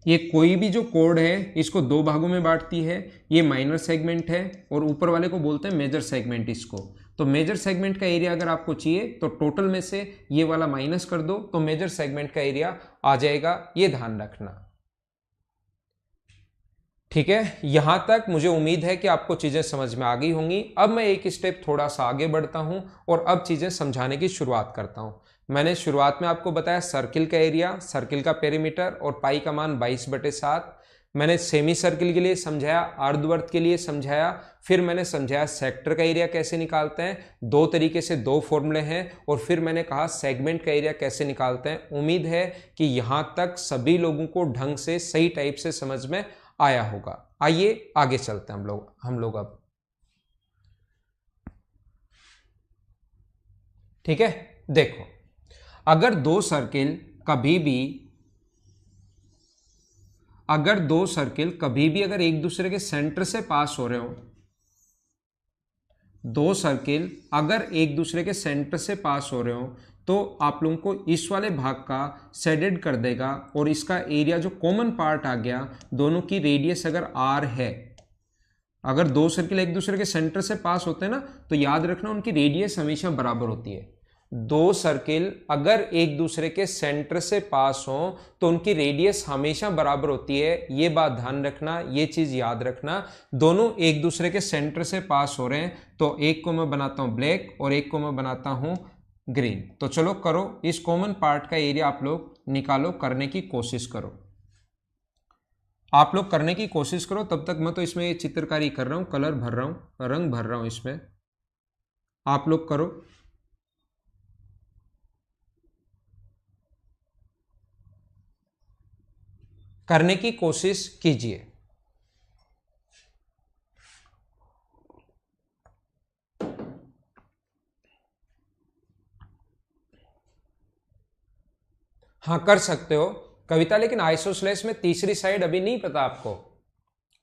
ये कोई भी जो कोड है इसको दो भागों में बांटती है, ये माइनर सेगमेंट है और ऊपर वाले को बोलते हैं मेजर सेगमेंट इसको। तो मेजर सेगमेंट का एरिया अगर आपको चाहिए तो टोटल में से ये वाला माइनस कर दो, तो मेजर सेगमेंट का एरिया आ जाएगा, ये ध्यान रखना। ठीक है, यहां तक मुझे उम्मीद है कि आपको चीजें समझ में आ गई होंगी। अब मैं एक स्टेप थोड़ा सा आगे बढ़ता हूं और अब चीजें समझाने की शुरुआत करता हूं। मैंने शुरुआत में आपको बताया सर्किल का एरिया, सर्किल का पेरीमीटर और पाई का मान 22/7। मैंने सेमी सर्किल के लिए समझाया, अर्धवर्त के लिए समझाया, फिर मैंने समझाया सेक्टर का एरिया कैसे निकालते हैं, दो तरीके से दो फॉर्मूले हैं, और फिर मैंने कहा सेगमेंट का एरिया कैसे निकालते हैं। उम्मीद है कि यहां तक सभी लोगों को ढंग से सही टाइप से समझ में आया होगा। आइए आगे चलते हैं हम लोग अब। ठीक है, देखो, अगर दो सर्किल कभी भी अगर एक दूसरे के सेंटर से पास हो रहे हो, दो सर्किल अगर एक दूसरे के सेंटर से पास हो रहे हो, तो आप लोगों को इस वाले भाग का शेडेड कर देगा, और इसका एरिया जो कॉमन पार्ट आ गया, दोनों की रेडियस अगर आर है, अगर दो सर्किल एक दूसरे के सेंटर से पास होते हैं ना, तो याद रखना उनकी रेडियस हमेशा बराबर होती है। दो सर्किल अगर एक दूसरे के सेंटर से पास हो तो उनकी रेडियस हमेशा बराबर होती है, ये बात ध्यान रखना, ये चीज याद रखना। दोनों एक दूसरे के सेंटर से पास हो रहे हैं, तो एक को मैं बनाता हूं ब्लैक और एक को मैं बनाता हूं ग्रीन। तो चलो करो, इस कॉमन पार्ट का एरिया आप लोग निकालो, करने की कोशिश करो। आप लोग करने की कोशिश करो, तब तक मैं तो इसमें ये चित्रकारी कर रहा हूं, कलर भर रहा हूं, रंग भर रहा हूं इसमें, आप लोग करो। करने की कोशिश कीजिए। हाँ कर सकते हो कविता, लेकिन आइसोसेलेस में तीसरी साइड अभी नहीं पता आपको।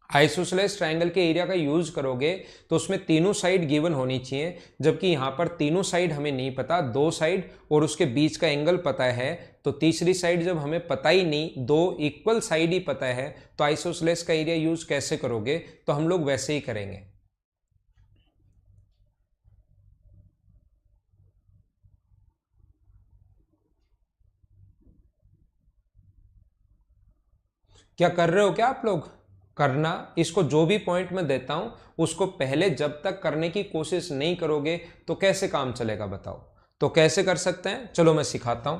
आइसोसेलेस ट्रायंगल के एरिया का यूज करोगे तो उसमें तीनों साइड गिवन होनी चाहिए, जबकि यहां पर तीनों साइड हमें नहीं पता, दो साइड और उसके बीच का एंगल पता है। तो तीसरी साइड जब हमें पता ही नहीं, दो इक्वल साइड ही पता है, तो आइसोसेलेस का एरिया यूज कैसे करोगे? तो हम लोग वैसे ही करेंगे। क्या कर रहे हो क्या आप लोग? करना, इसको जो भी पॉइंट मैं देता हूं उसको पहले जब तक करने की कोशिश नहीं करोगे तो कैसे काम चलेगा बताओ? तो कैसे कर सकते हैं, चलो मैं सिखाता हूं।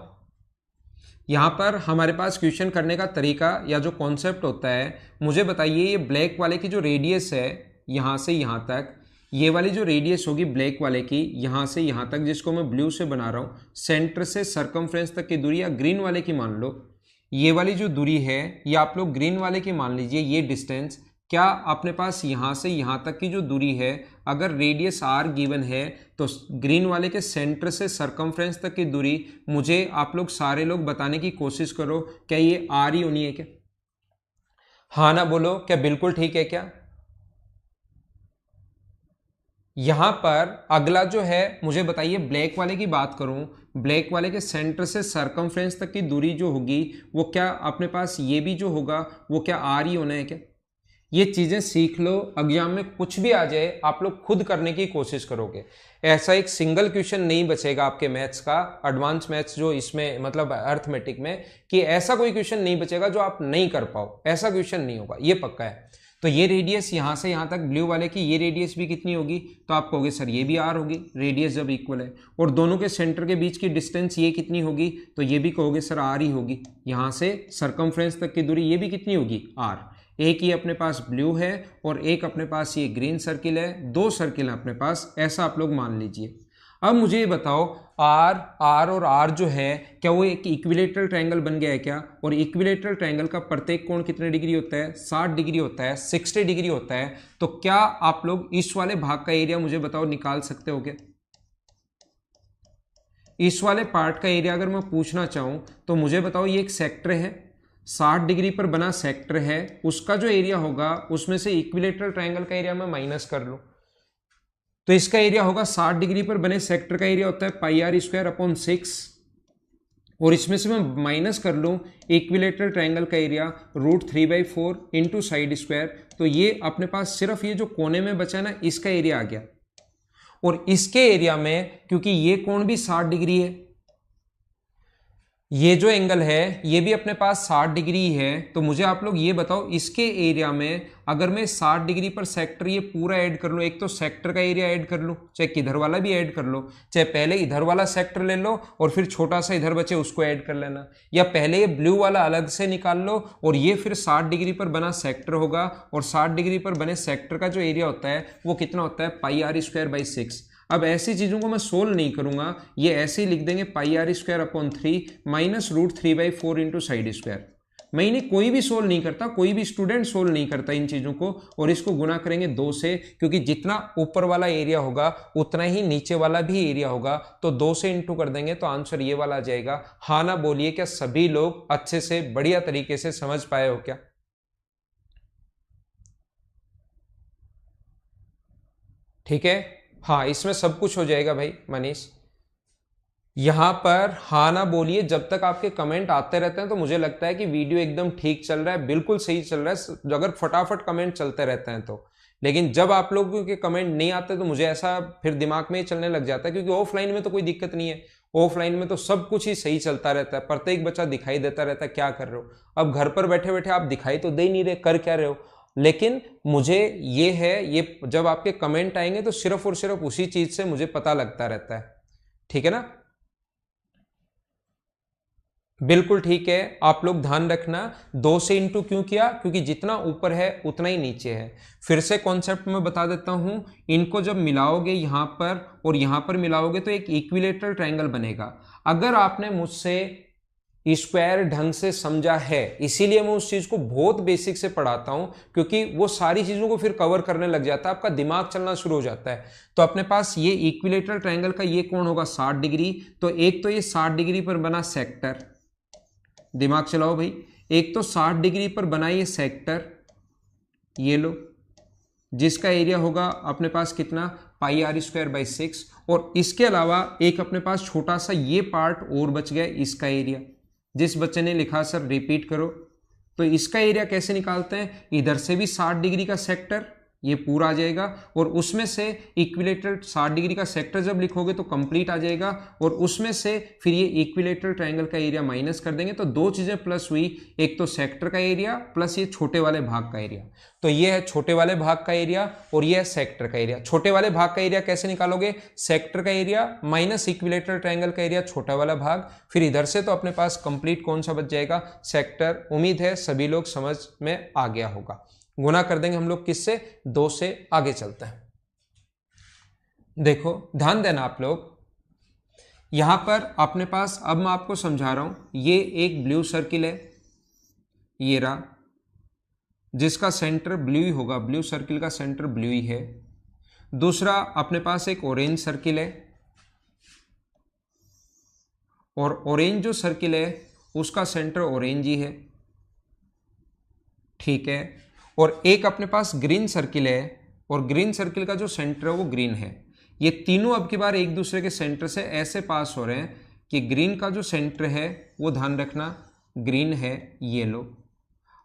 यहां पर हमारे पास क्वेश्चन करने का तरीका या जो कॉन्सेप्ट होता है, मुझे बताइए ये ब्लैक वाले की जो रेडियस है यहां से यहां तक, ये वाली जो रेडियस होगी ब्लैक वाले की यहां से यहां तक, जिसको मैं ब्लू से बना रहा हूं, सेंटर से सरकमफ्रेंस तक की दूरी, या ग्रीन वाले की मान लो ये वाली जो दूरी है, ये आप लोग ग्रीन वाले की मान लीजिए ये डिस्टेंस। क्या अपने पास यहां से यहां तक की जो दूरी है, अगर रेडियस आर गिवन है तो ग्रीन वाले के सेंटर से सरकमफ्रेंस तक की दूरी, मुझे आप लोग सारे लोग बताने की कोशिश करो क्या ये आर ही होनी है क्या? हाँ ना बोलो, क्या बिल्कुल ठीक है क्या? यहां पर अगला जो है मुझे बताइए, ब्लैक वाले की बात करूं, ब्लैक वाले के सेंटर से सरकमफ्रेंस तक की दूरी जो होगी वो क्या अपने पास ये भी जो होगा वो क्या आर ही होना है क्या? ये चीजें सीख लो, एग्जाम में कुछ भी आ जाए आप लोग खुद करने की कोशिश करोगे। ऐसा एक सिंगल क्वेश्चन नहीं बचेगा आपके मैथ्स का, एडवांस मैथ्स जो इसमें मतलब अर्थमेटिक में, कि ऐसा कोई क्वेश्चन नहीं बचेगा जो आप नहीं कर पाओ, ऐसा क्वेश्चन नहीं होगा, ये पक्का है। तो ये रेडियस यहां से यहां तक ब्लू वाले की ये रेडियस भी कितनी होगी? तो आप कहोगे सर ये भी आर होगी, रेडियस जब इक्वल है, और दोनों के सेंटर के बीच की डिस्टेंस ये कितनी होगी? तो ये भी कहोगे सर आर ही होगी। यहां से सरकमफ्रेंस तक की दूरी ये भी कितनी होगी? आर। एक ही अपने पास ब्लू है और एक अपने पास ये ग्रीन सर्किल है, दो सर्किल है अपने पास, ऐसा आप लोग मान लीजिए। अब मुझे ये बताओ, आर आर और आर जो है क्या वो एक इक्विलेटरल ट्रायंगल बन गया है क्या? और इक्विलेटरल ट्रायंगल का प्रत्येक कोण कितने डिग्री होता है? 60 डिग्री होता है, 60 डिग्री होता है। तो क्या आप लोग इस वाले भाग का एरिया मुझे बताओ निकाल सकते हो क्या? इस वाले पार्ट का एरिया अगर मैं पूछना चाहूं तो मुझे बताओ, ये एक सेक्टर है, 60 डिग्री पर बना सेक्टर है, उसका जो एरिया होगा उसमें से इक्विलेटरल ट्रायंगल का एरिया मैं माइनस कर लूं तो इसका एरिया होगा 60 डिग्री पर बने सेक्टर का एरिया होता है पाई आर स्क्वायर अपॉन 6, और इसमें से मैं माइनस कर लूं इक्विलेटरल ट्रायंगल का एरिया √3/4 इंटू साइड स्क्वायर, तो ये अपने पास सिर्फ ये जो कोने में बचा ना इसका एरिया आ गया। और इसके एरिया में क्योंकि ये कोण भी 60 डिग्री है, ये जो एंगल है ये भी अपने पास 60 डिग्री है, तो मुझे आप लोग ये बताओ इसके एरिया में अगर मैं 60 डिग्री पर सेक्टर ये पूरा ऐड कर लूं, एक तो सेक्टर का एरिया ऐड कर लूं, चाहे किधर वाला भी ऐड कर लो, चाहे पहले इधर वाला सेक्टर ले लो और फिर छोटा सा इधर बचे उसको ऐड कर लेना, या पहले ये ब्लू वाला अलग से निकाल लो और ये फिर 60 डिग्री पर बना सेक्टर होगा, और 60 डिग्री पर बने सेक्टर का जो एरिया होता है वो कितना होता है? पाई आर स्क्वायर बाई 6। अब ऐसी चीजों को मैं सोल्व नहीं करूंगा, ये ऐसे ही लिख देंगे pi r square upon 3 minus √3/4 into side square. मैं इन्हें कोई भी सोल्व नहीं करता, कोई भी स्टूडेंट सोल्व नहीं करता इन चीजों को, और इसको गुना करेंगे 2 से, क्योंकि जितना ऊपर वाला एरिया होगा उतना ही नीचे वाला भी एरिया होगा, तो 2 से इंटू कर देंगे तो आंसर ये वाला आ जाएगा। हाँ ना बोलिए, क्या सभी लोग अच्छे से बढ़िया तरीके से समझ पाए हो क्या? ठीक है, हाँ इसमें सब कुछ हो जाएगा भाई मनीष। यहां पर हाँ ना बोलिए, जब तक आपके कमेंट आते रहते हैं तो मुझे लगता है कि वीडियो एकदम ठीक चल रहा है, बिल्कुल सही चल रहा है, अगर फटाफट कमेंट चलते रहते हैं तो। लेकिन जब आप लोगों के कमेंट नहीं आते तो मुझे ऐसा फिर दिमाग में ही चलने लग जाता है, क्योंकि ऑफलाइन में तो कोई दिक्कत नहीं है, ऑफलाइन में तो सब कुछ ही सही चलता रहता है, प्रत्येक बच्चा दिखाई देता रहता है क्या कर रहे हो। अब घर पर बैठे बैठे आप दिखाई तो दे नहीं रहे कर क्या रहे हो, लेकिन मुझे ये है, ये जब आपके कमेंट आएंगे तो सिर्फ और सिर्फ उसी चीज से मुझे पता लगता रहता है। ठीक है ना? बिल्कुल ठीक है, आप लोग ध्यान रखना 2 से इंटू क्यों किया? क्योंकि जितना ऊपर है उतना ही नीचे है। फिर से कॉन्सेप्ट में बता देता हूं, इनको जब मिलाओगे यहां पर और यहां पर मिलाओगे तो एक इक्विलेटरल ट्रायंगल बनेगा। अगर आपने मुझसे स्क्वायर ढंग से समझा है, इसीलिए मैं उस चीज को बहुत बेसिक से पढ़ाता हूं, क्योंकि वो सारी चीजों को फिर कवर करने लग जाता है, आपका दिमाग चलना शुरू हो जाता है। तो अपने पास ये इक्विलेटरल ट्रायंगल का ये कोण होगा 60 डिग्री, तो एक तो ये 60 डिग्री पर बना सेक्टर, दिमाग चलाओ भाई, एक तो 60 डिग्री पर बना ये सेक्टर, ये लो, जिसका एरिया होगा अपने पास कितना, पाई आर स्क्वायर बाई 6। और इसके अलावा एक अपने पास छोटा सा ये पार्ट और बच गया, इसका एरिया। जिस बच्चे ने लिखा सर रिपीट करो, तो इसका एरिया कैसे निकालते हैं, इधर से भी 60 डिग्री का सेक्टर ये पूरा आ जाएगा, और उसमें से इक्विलेटरल 60 डिग्री का सेक्टर जब लिखोगे तो कंप्लीट आ जाएगा, और उसमें से फिर ये इक्विलेटरल ट्रायंगल का एरिया माइनस कर देंगे, तो दो चीजें प्लस हुई, एक तो सेक्टर का एरिया प्लस ये छोटे वाले भाग का एरिया। तो ये है छोटे वाले भाग का एरिया और ये है सेक्टर का एरिया। छोटे वाले भाग का एरिया कैसे निकालोगे, सेक्टर का एरिया माइनस इक्विलेटरल ट्रायंगल का एरिया छोटा वाला भाग, फिर इधर से तो अपने पास कंप्लीट कौन सा बच जाएगा, सेक्टर। उम्मीद है सभी लोग समझ में आ गया होगा। गुना कर देंगे हम लोग किससे, 2 से। आगे चलते हैं, देखो ध्यान देना आप लोग, यहां पर अपने पास, अब मैं आपको समझा रहा हूं, ये एक ब्लू सर्किल है, ये रहा, जिसका सेंटर ब्लू ही होगा, ब्लू सर्किल का सेंटर ब्लू ही है। दूसरा अपने पास एक ऑरेंज सर्किल है, और ऑरेंज जो सर्किल है उसका सेंटर ऑरेंज ही है, ठीक है। और एक अपने पास ग्रीन सर्किल है, और ग्रीन सर्किल का जो सेंटर है वो ग्रीन है। ये तीनों अब की बार एक दूसरे के सेंटर से ऐसे पास हो रहे हैं कि ग्रीन का जो सेंटर है वो ध्यान रखना ग्रीन है, येलो।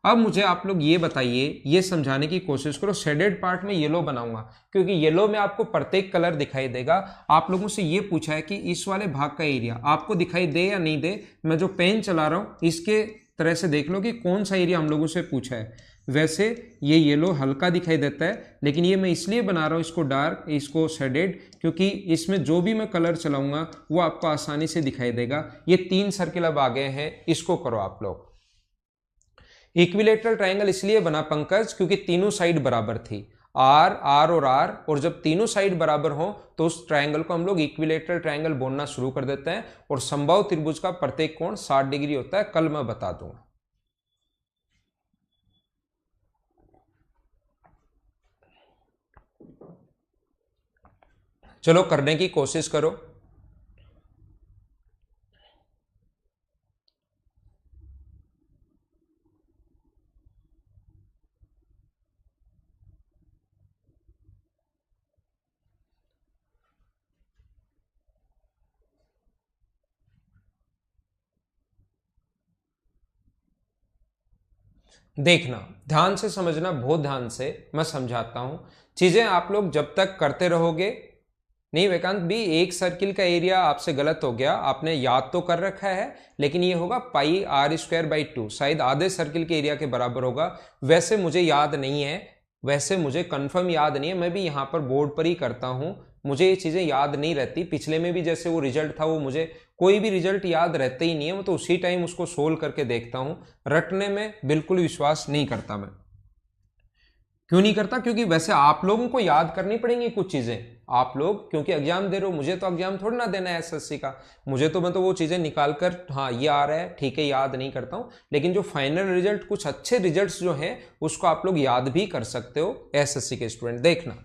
अब मुझे आप लोग ये बताइए, ये समझाने की कोशिश करो, शेडेड पार्ट में येलो बनाऊंगा, क्योंकि येलो में आपको प्रत्येक कलर दिखाई देगा। आप लोगों से ये पूछा है कि इस वाले भाग का एरिया आपको दिखाई दे या नहीं दे, मैं जो पेन चला रहा हूं इसके तरह से देख लो कि कौन सा एरिया हम लोगों से पूछा है। वैसे ये येलो हल्का दिखाई देता है, लेकिन ये मैं इसलिए बना रहा हूँ इसको डार्क, इसको शेडेड, क्योंकि इसमें जो भी मैं कलर चलाऊंगा वो आपको आसानी से दिखाई देगा। ये 3 सर्किल अब आ गए हैं, इसको करो आप लोग। इक्विलेटरल ट्रायंगल इसलिए बना पंकज क्योंकि तीनों साइड बराबर थी, आर आर और आर, और जब तीनों साइड बराबर हो तो उस ट्रायंगल को हम लोग इक्विलेटरल ट्रायंगल बोलना शुरू कर देते हैं। और समबाहु त्रिभुज का प्रत्येक कोण 60 डिग्री होता है, कल मैं बता दूंगा। चलो करने की कोशिश करो। देखना, ध्यान से समझना, बहुत ध्यान से, मैं समझाता हूं चीजें। आप लोग जब तक करते रहोगे, नहीं वेकांत भी, एक सर्किल का एरिया आपसे गलत हो गया, आपने याद तो कर रखा है, लेकिन ये होगा पाई आर स्क्वायर बाई 2, शायद आधे सर्किल के एरिया के बराबर होगा। वैसे मुझे याद नहीं है, वैसे मुझे कंफर्म याद नहीं है, मैं भी यहाँ पर बोर्ड पर ही करता हूँ, मुझे ये चीज़ें याद नहीं रहती। पिछले में भी जैसे वो रिजल्ट था, वो मुझे कोई भी रिजल्ट याद रहते ही नहीं है, मैं तो उसी टाइम उसको सोल्व करके देखता हूँ। रटने में बिल्कुल विश्वास नहीं करता मैं। क्यों नहीं करता, क्योंकि वैसे आप लोगों को याद करनी पड़ेंगी कुछ चीजें। आप लोग क्योंकि एग्जाम दे रहे हो, मुझे तो एग्जाम थोड़ा ना देना है एसएससी का, मुझे तो मैं तो वो चीजें निकाल कर, हाँ ये आ रहा है ठीक है, याद नहीं करता हूं, लेकिन जो फाइनल रिजल्ट, कुछ अच्छे रिजल्ट्स जो हैं उसको आप लोग याद भी कर सकते हो एसएससी के स्टूडेंट। देखना,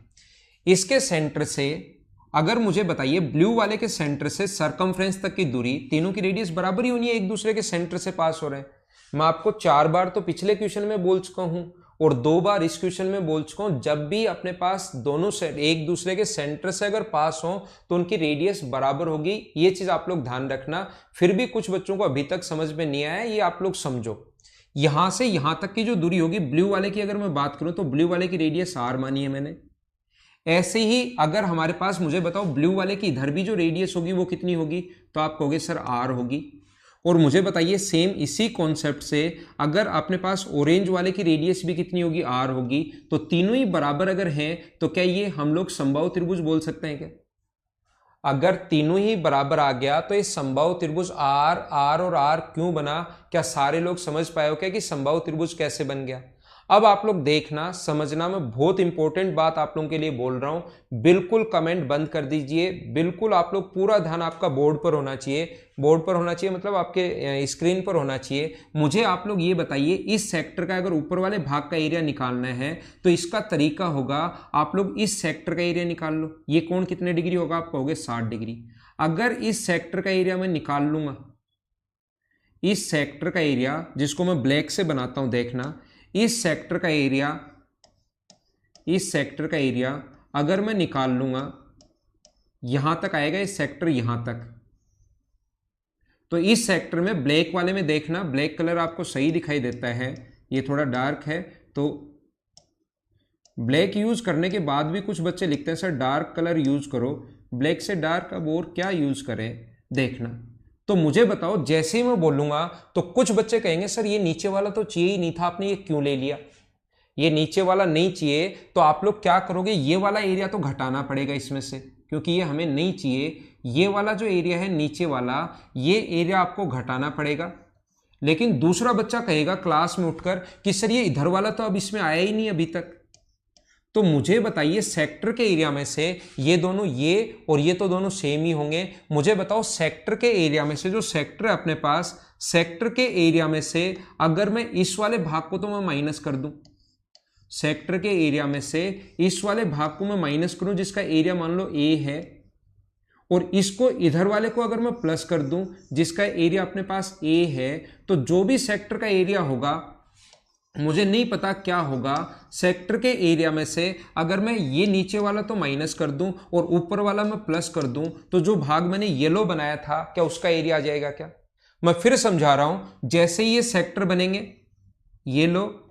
इसके सेंटर से अगर मुझे बताइए, ब्लू वाले के सेंटर से सरकमफ्रेंस तक की दूरी, तीनों की रेडियस बराबर ही होनी है, एक दूसरे के सेंटर से पास हो रहे हैं। मैं आपको 4 बार तो पिछले क्वेश्चन में बोल चुका हूं और 2 बार इस क्वेश्चन में बोल चुका हूं, जब भी अपने पास दोनों से एक दूसरे के सेंटर से अगर पास हो तो उनकी रेडियस बराबर होगी। ये चीज आप लोग ध्यान रखना। फिर भी कुछ बच्चों को अभी तक समझ में नहीं आया, ये आप लोग समझो। यहां से यहां तक की जो दूरी होगी ब्लू वाले की, अगर मैं बात करूं तो ब्लू वाले की रेडियस आर मानी है मैंने। ऐसे ही अगर हमारे पास, मुझे बताओ ब्लू वाले की इधर भी जो रेडियस होगी वो कितनी होगी, तो आप कहोगे सर आर होगी। और मुझे बताइए सेम इसी कॉन्सेप्ट से अगर अपने पास ऑरेंज वाले की रेडियस भी कितनी होगी, आर होगी। तो तीनों ही बराबर अगर हैं तो क्या ये हम लोग समबाहु त्रिभुज बोल सकते हैं क्या? अगर तीनों ही बराबर आ गया तो ये समबाहु त्रिभुज आर आर और आर क्यों बना? क्या सारे लोग समझ पाए हो क्या कि समबाहु त्रिभुज कैसे बन गया? अब आप लोग देखना समझना, मैं बहुत इंपॉर्टेंट बात आप लोगों के लिए बोल रहा हूं, बिल्कुल कमेंट बंद कर दीजिए, बिल्कुल आप लोग पूरा ध्यान आपका बोर्ड पर होना चाहिए, बोर्ड पर होना चाहिए मतलब आपके स्क्रीन पर होना चाहिए। मुझे आप लोग ये बताइए, इस सेक्टर का अगर ऊपर वाले भाग का एरिया निकालना है तो इसका तरीका होगा, आप लोग इस सेक्टर का एरिया निकाल लो। ये कोण कितने डिग्री होगा, आप कहोगे 60 डिग्री। अगर इस सेक्टर का एरिया मैं निकाल लूंगा, इस सेक्टर का एरिया जिसको मैं ब्लैक से बनाता हूं, देखना इस सेक्टर का एरिया, इस सेक्टर का एरिया अगर मैं निकाल लूंगा, यहां तक आएगा इस सेक्टर, यहां तक। तो इस सेक्टर में ब्लैक वाले में देखना, ब्लैक कलर आपको सही दिखाई देता है, ये थोड़ा डार्क है, तो ब्लैक यूज करने के बाद भी कुछ बच्चे लिखते हैं सर डार्क कलर यूज करो, ब्लैक से डार्क अब और क्या यूज करें, देखना। तो मुझे बताओ, जैसे ही मैं बोलूंगा तो कुछ बच्चे कहेंगे सर ये नीचे वाला तो चाहिए ही नहीं था, आपने ये क्यों ले लिया, ये नीचे वाला नहीं चाहिए। तो आप लोग क्या करोगे, ये वाला एरिया तो घटाना पड़ेगा इसमें से, क्योंकि ये हमें नहीं चाहिए। ये वाला जो एरिया है नीचे वाला, ये एरिया आपको घटाना पड़ेगा। लेकिन दूसरा बच्चा कहेगा क्लास में उठकर कि सर ये इधर वाला तो अब इसमें आया ही नहीं अभी तक। तो मुझे बताइए, सेक्टर के एरिया में से ये दोनों, ये और ये तो दोनों सेम ही होंगे। मुझे बताओ सेक्टर के एरिया में से, जो सेक्टर है अपने पास, सेक्टर के एरिया में से अगर मैं इस वाले भाग को तो मैं माइनस कर दूं, सेक्टर के एरिया में से इस वाले भाग को मैं माइनस करूं जिसका एरिया मान लो ए है, और इसको इधर वाले को अगर मैं प्लस कर दूं जिसका एरिया अपने पास ए है, तो जो भी सेक्टर का एरिया होगा, मुझे नहीं पता क्या होगा, सेक्टर के एरिया में से अगर मैं ये नीचे वाला तो माइनस कर दूं और ऊपर वाला मैं प्लस कर दूं, तो जो भाग मैंने येलो बनाया था क्या उसका एरिया आ जाएगा क्या। मैं फिर समझा रहा हूं, जैसे ये सेक्टर बनेंगे, ये लो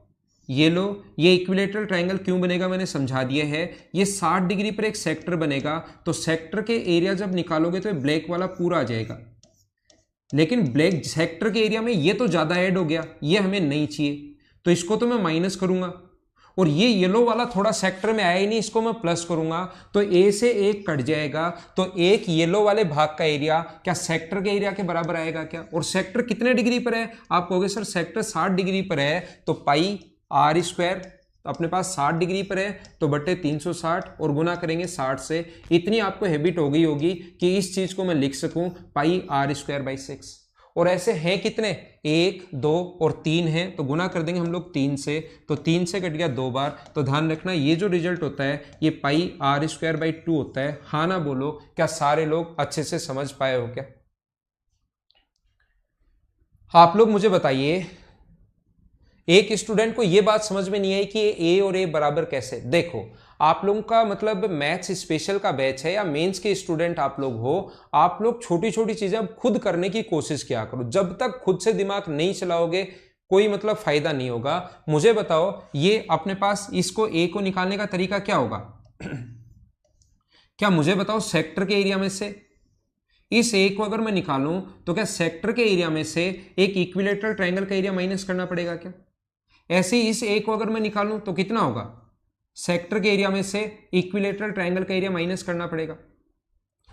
ये लो, ये इक्विलेटरल ट्रायंगल क्यों बनेगा मैंने समझा दिया है। ये 60 डिग्री पर एक सेक्टर बनेगा, तो सेक्टर के एरिया जब निकालोगे तो ब्लैक वाला पूरा आ जाएगा। लेकिन ब्लैक सेक्टर के एरिया में ये तो ज्यादा ऐड हो गया, ये हमें नहीं चाहिए, तो इसको तो मैं माइनस करूंगा। और ये येलो वाला थोड़ा सेक्टर में आया ही नहीं, इसको मैं प्लस करूंगा, तो ए से एक कट जाएगा। तो एक येलो वाले भाग का एरिया क्या सेक्टर के एरिया के बराबर आएगा क्या। और सेक्टर कितने डिग्री पर है, आप कहोगे सर सेक्टर 60 डिग्री पर है, तो पाई आर स्क्वायर अपने पास 60 डिग्री पर है, तो बटे 360 और गुना करेंगे 60 से। इतनी आपको हैबिट हो गई होगी कि इस चीज को मैं लिख सकूं पाई आर स्क्वायर बाई 6। और ऐसे हैं कितने, 1 2 और 3 हैं, तो गुना कर देंगे हम लोग 3 से, तो 3 से कट गया 2 बार। तो ध्यान रखना ये जो रिजल्ट होता है ये पाई आर स्क्वायर बाई 2 होता है। हाँ ना बोलो, क्या सारे लोग अच्छे से समझ पाए हो क्या। आप लोग मुझे बताइए, एक स्टूडेंट को यह बात समझ में नहीं आई कि ए और ए बराबर कैसे। देखो, आप लोगों का मतलब मैथ्स स्पेशल का बैच है या मेंस के स्टूडेंट आप लोग हो, आप लोग छोटी छोटी चीजें खुद करने की कोशिश किया करो। जब तक खुद से दिमाग नहीं चलाओगे कोई मतलब फायदा नहीं होगा। मुझे बताओ, ये अपने पास इसको ए को निकालने का तरीका क्या होगा क्या मुझे बताओ, सेक्टर के एरिया में से इस ए को अगर मैं निकालूं तो क्या सेक्टर के एरिया में से एक इक्विलेटरल ट्रायंगल का एरिया माइनस करना पड़ेगा क्या। ऐसे ही इस ए को अगर मैं निकालूं तो कितना होगा, सेक्टर के एरिया में से इक्विलेटरल ट्रायंगल का एरिया माइनस करना पड़ेगा।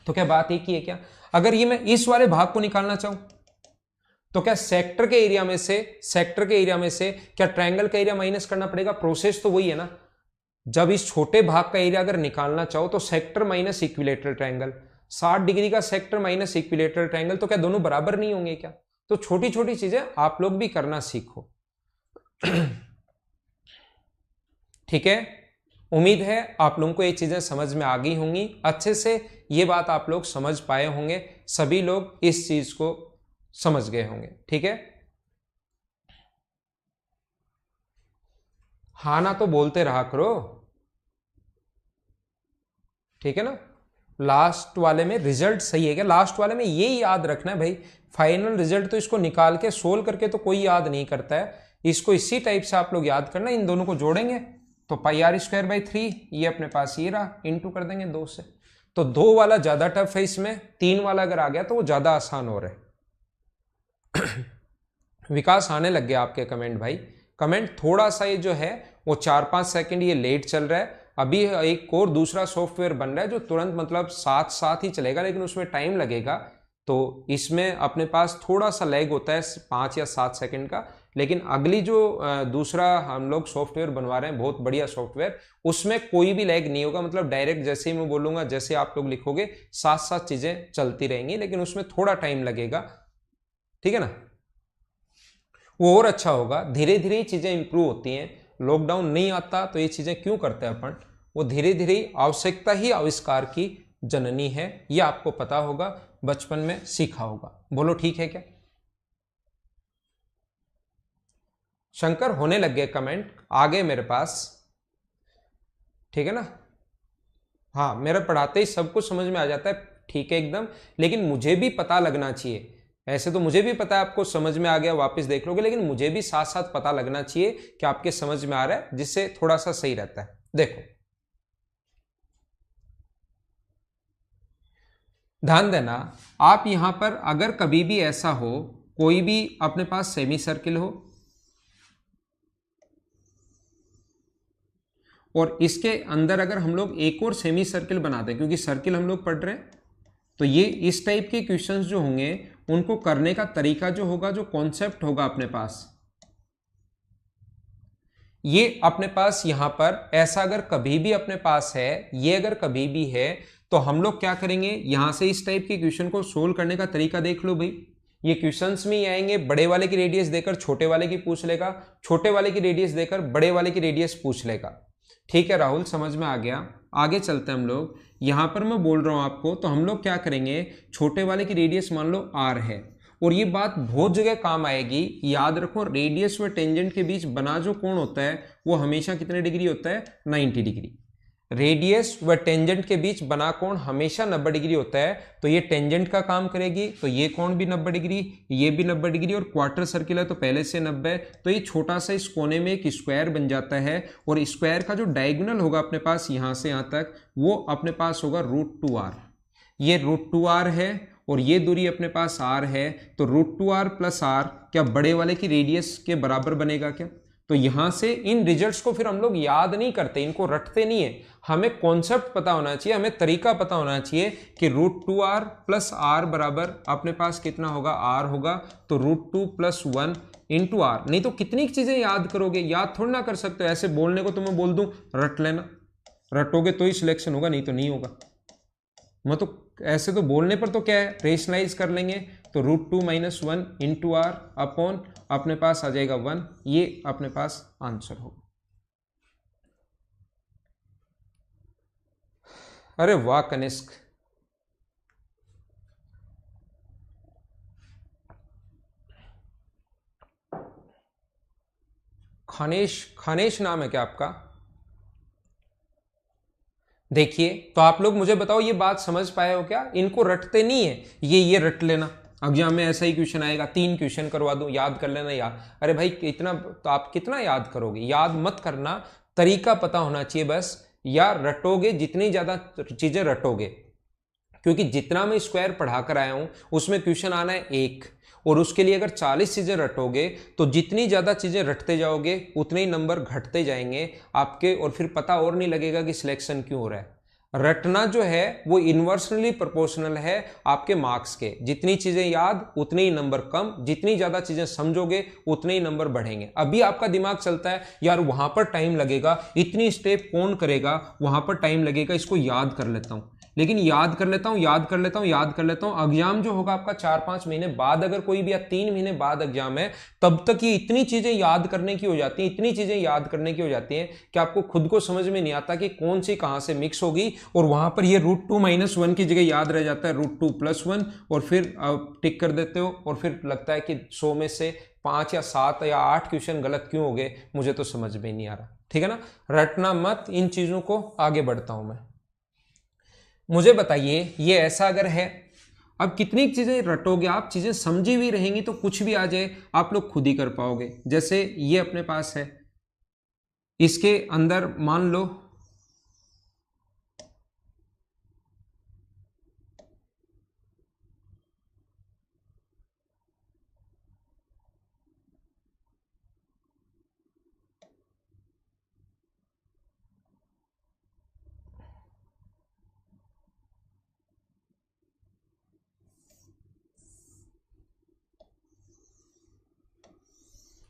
तो क्या बात एक ही है क्या। अगर ये मैं इस वाले भाग को निकालना चाहूं तो क्या सेक्टर के एरिया में से क्या ट्रायंगल का एरिया माइनस करना पड़ेगा। प्रोसेस तो वही है ना। जब इस छोटे भाग का एरिया अगर निकालना चाहो तो sector minus equilateral triangle, 60 degree का सेक्टर माइनस इक्विलेटरल ट्रायंगल, तो क्या दोनों बराबर नहीं होंगे क्या। तो छोटी छोटी चीजें आप लोग भी करना सीखो। ठीक है, उम्मीद है आप लोगों को ये चीजें समझ में आ गई होंगी, अच्छे से ये बात आप लोग समझ पाए होंगे, सभी लोग इस चीज को समझ गए होंगे। ठीक है, हाँ ना तो बोलते रहा करो, ठीक है ना। लास्ट वाले में रिजल्ट सही है क्या, लास्ट वाले में ये याद रखना है भाई, फाइनल रिजल्ट तो इसको निकाल के सोल्व करके तो कोई याद नहीं करता है, इसको इसी टाइप से आप लोग याद करना। इन दोनों को जोड़ेंगे तो पाई आर स्क्वायर बाई 3, ये अपने पास ये रहा, इंटू कर देंगे 2 से। तो 2 वाला ज्यादा टफ है इसमें, 3 वाला अगर आ गया तो वो ज्यादा आसान हो रहा है। विकास आने लग गया आपके कमेंट भाई, कमेंट थोड़ा सा ये जो है वो 4-5 सेकंड ये लेट चल रहा है। अभी एक और दूसरा सॉफ्टवेयर बन रहा है जो तुरंत मतलब साथ साथ ही चलेगा, लेकिन उसमें टाइम लगेगा। तो इसमें अपने पास थोड़ा सा लैग होता है 5 या 7 सेकंड का, लेकिन अगली जो दूसरा हम लोग सॉफ्टवेयर बनवा रहे हैं, बहुत बढ़िया सॉफ्टवेयर, उसमें कोई भी लैग नहीं होगा। मतलब डायरेक्ट जैसे ही मैं बोलूँगा, जैसे आप लोग लिखोगे, साथ साथ चीज़ें चलती रहेंगी, लेकिन उसमें थोड़ा टाइम लगेगा, ठीक है ना। वो और अच्छा होगा, धीरे धीरे चीज़ें इंप्रूव होती हैं। लॉकडाउन नहीं आता तो ये चीज़ें क्यों करते हैं अपन, वो धीरे धीरे आवश्यकता ही आविष्कार की जननी है, ये आपको पता होगा, बचपन में सीखा होगा। बोलो ठीक है क्या? शंकर होने लग गए कमेंट, आ गए मेरे पास, ठीक है ना। हाँ, मेरा पढ़ाते ही सब कुछ समझ में आ जाता है, ठीक है एकदम, लेकिन मुझे भी पता लगना चाहिए। ऐसे तो मुझे भी पता है आपको समझ में आ गया, वापस देख लोगे, लेकिन मुझे भी साथ साथ पता लगना चाहिए कि आपके समझ में आ रहा है, जिससे थोड़ा सा सही रहता है। देखो, ध्यान देना, आप यहां पर अगर कभी भी ऐसा हो, कोई भी अपने पास सेमी सर्किल हो और इसके अंदर अगर हम लोग एक और सेमी सर्किल बना दें, क्योंकि सर्किल हम लोग पढ़ रहे हैं, तो ये इस टाइप के क्वेश्चंस जो होंगे उनको करने का तरीका जो होगा, जो कॉन्सेप्ट होगा अपने पास, ये अपने पास यहां पर ऐसा अगर कभी भी अपने पास है, ये अगर कभी भी है, तो हम लोग क्या करेंगे, यहां से इस टाइप के क्वेश्चन को सोल्व करने का तरीका देख लो भाई। ये क्वेश्चंस में ही आएंगे, बड़े वाले की रेडियस देकर छोटे वाले की पूछ लेगा, छोटे वाले की रेडियस देकर बड़े वाले की रेडियस पूछ लेगा। ठीक है राहुल, समझ में आ गया। आगे चलते हैं हम लोग, यहां पर मैं बोल रहा हूं आपको, तो हम लोग क्या करेंगे, छोटे वाले की रेडियस मान लो आर है, और ये बात बहुत जगह काम आएगी, याद रखो, रेडियस व टेंजेंट के बीच बना जो कोण होता है वो हमेशा कितने डिग्री होता है, 90 डिग्री। रेडियस व टेंजेंट के बीच बना कोण हमेशा 90 डिग्री होता है, तो ये टेंजेंट का काम करेगी, तो ये कोण भी 90 डिग्री, ये भी 90 डिग्री, और क्वार्टर सर्किल है तो पहले से 90, तो ये छोटा सा इस कोने में एक स्क्वायर बन जाता है, और स्क्वायर का जो डायगोनल होगा अपने पास यहां से यहां तक, वो अपने पास होगा √2r। ये √2r है, और ये दूरी अपने पास r है, तो √2r प्लस r क्या बड़े वाले की रेडियस के बराबर बनेगा क्या? तो यहां से इन रिजल्ट्स को फिर हम लोग याद नहीं करते, इनको रटते नहीं है, हमें कॉन्सेप्ट पता होना चाहिए, हमें तरीका पता होना चाहिए कि √2r प्लस r बराबर अपने पास कितना होगा, r होगा, तो √2 प्लस 1 इंटू r। नहीं तो कितनी चीजें याद करोगे, याद थोड़ा ना कर सकते हो, ऐसे बोलने को तो मैं बोल दूं रट लेना, रटोगे तो ही सिलेक्शन होगा, नहीं तो नहीं होगा। मैं तो ऐसे तो बोलने पर तो क्या है, रेशनलाइज कर लेंगे, तो √2 माइनस 1 इंटू आर अपॉन अपने पास आ जाएगा 1, ये अपने पास आंसर होगा। अरे वाह कनिष्क, खानेश, खानेश नाम है क्या आपका? देखिए, तो आप लोग मुझे बताओ, ये बात समझ पाए हो क्या? इनको रटते नहीं है, ये रट लेना, एग्जाम में ऐसा ही क्वेश्चन आएगा, 3 क्वेश्चन करवा दूं, याद कर लेना याद। अरे भाई इतना तो आप कितना याद करोगे, याद मत करना, तरीका पता होना चाहिए बस। या रटोगे, जितनी ज्यादा चीजें रटोगे, क्योंकि जितना मैं स्क्वायर पढ़ा कर आया हूं उसमें क्वेश्चन आना है एक, और उसके लिए अगर 40 चीजें रटोगे, तो जितनी ज्यादा चीजें रटते जाओगे उतने ही नंबर घटते जाएंगे आपके, और फिर पता और नहीं लगेगा कि सिलेक्शन क्यों हो रहा है। रटना जो है वो इन्वर्सनली प्रोपोर्शनल है आपके मार्क्स के, जितनी चीजें याद उतने ही नंबर कम, जितनी ज्यादा चीजें समझोगे उतने ही नंबर बढ़ेंगे। अभी आपका दिमाग चलता है यार वहां पर टाइम लगेगा, इतनी स्टेप कौन करेगा, वहां पर टाइम लगेगा, इसको याद कर लेता हूं, लेकिन याद कर लेता हूं, याद कर लेता हूं, याद कर लेता हूं, एग्जाम जो होगा आपका 4-5 महीने बाद, अगर कोई भी, या 3 महीने बाद एग्जाम है, तब तक ये इतनी चीजें याद करने की हो जाती हैं, इतनी चीजें याद करने की हो जाती हैं कि आपको खुद को समझ में नहीं आता कि कौन सी कहां से मिक्स होगी, और वहां पर ये √2 माइनस 1 की जगह याद रह जाता है √2 प्लस 1, और फिर टिक कर देते हो, और फिर लगता है कि 100 में से 5 या 7 या 8 क्वेश्चन गलत क्यों हो गए, मुझे तो समझ में नहीं आ रहा। ठीक है ना, रटना मत इन चीजों को। आगे बढ़ता हूं मैं, मुझे बताइए ये ऐसा अगर है, अब कितनी चीजें रटोगे आप, चीजें समझी हुई रहेंगी तो कुछ भी आ जाए आप लोग खुद ही कर पाओगे। जैसे ये अपने पास है, इसके अंदर मान लो